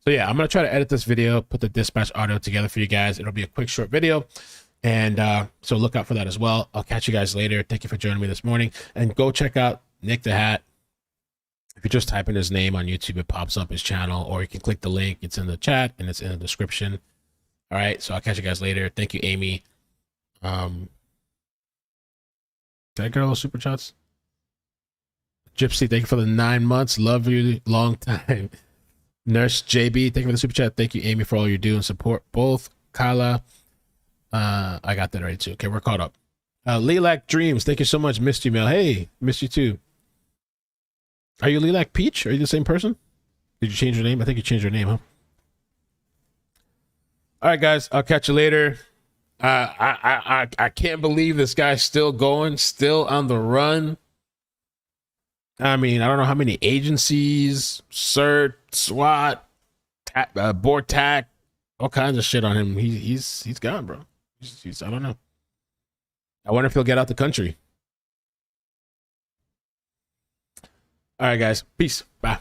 So yeah, I'm going to try to edit this video, put the dispatch audio together for you guys. It'll be a quick, short video. And so look out for that as well. I'll catch you guys later. Thank you for joining me this morning. And go check out Nick the Hat. If you just type in his name on YouTube, it pops up his channel, or you can click the link. It's in the chat and it's in the description. All right, so I'll catch you guys later. Thank you, Amy. Did I get all those super chats? Gypsy, thank you for the 9 months. Love you, long time. Nurse JB, thank you for the super chat. Thank you, Amy, for all you do and support both. Kala, I got that right too. Okay, we're caught up. Lilac Dreams, thank you so much. Missed you, Mel. Hey, missed you too. Are you Lilac Peach? Are you the same person? Did you change your name? I think you changed your name, huh? All right, guys. I'll catch you later. I can't believe this guy's still going, still on the run. I mean, I don't know how many agencies, CERT, SWAT, board tack, all kinds of shit on him. He's gone, bro. He's I don't know. I wonder if he'll get out the country. All right, guys. Peace. Bye.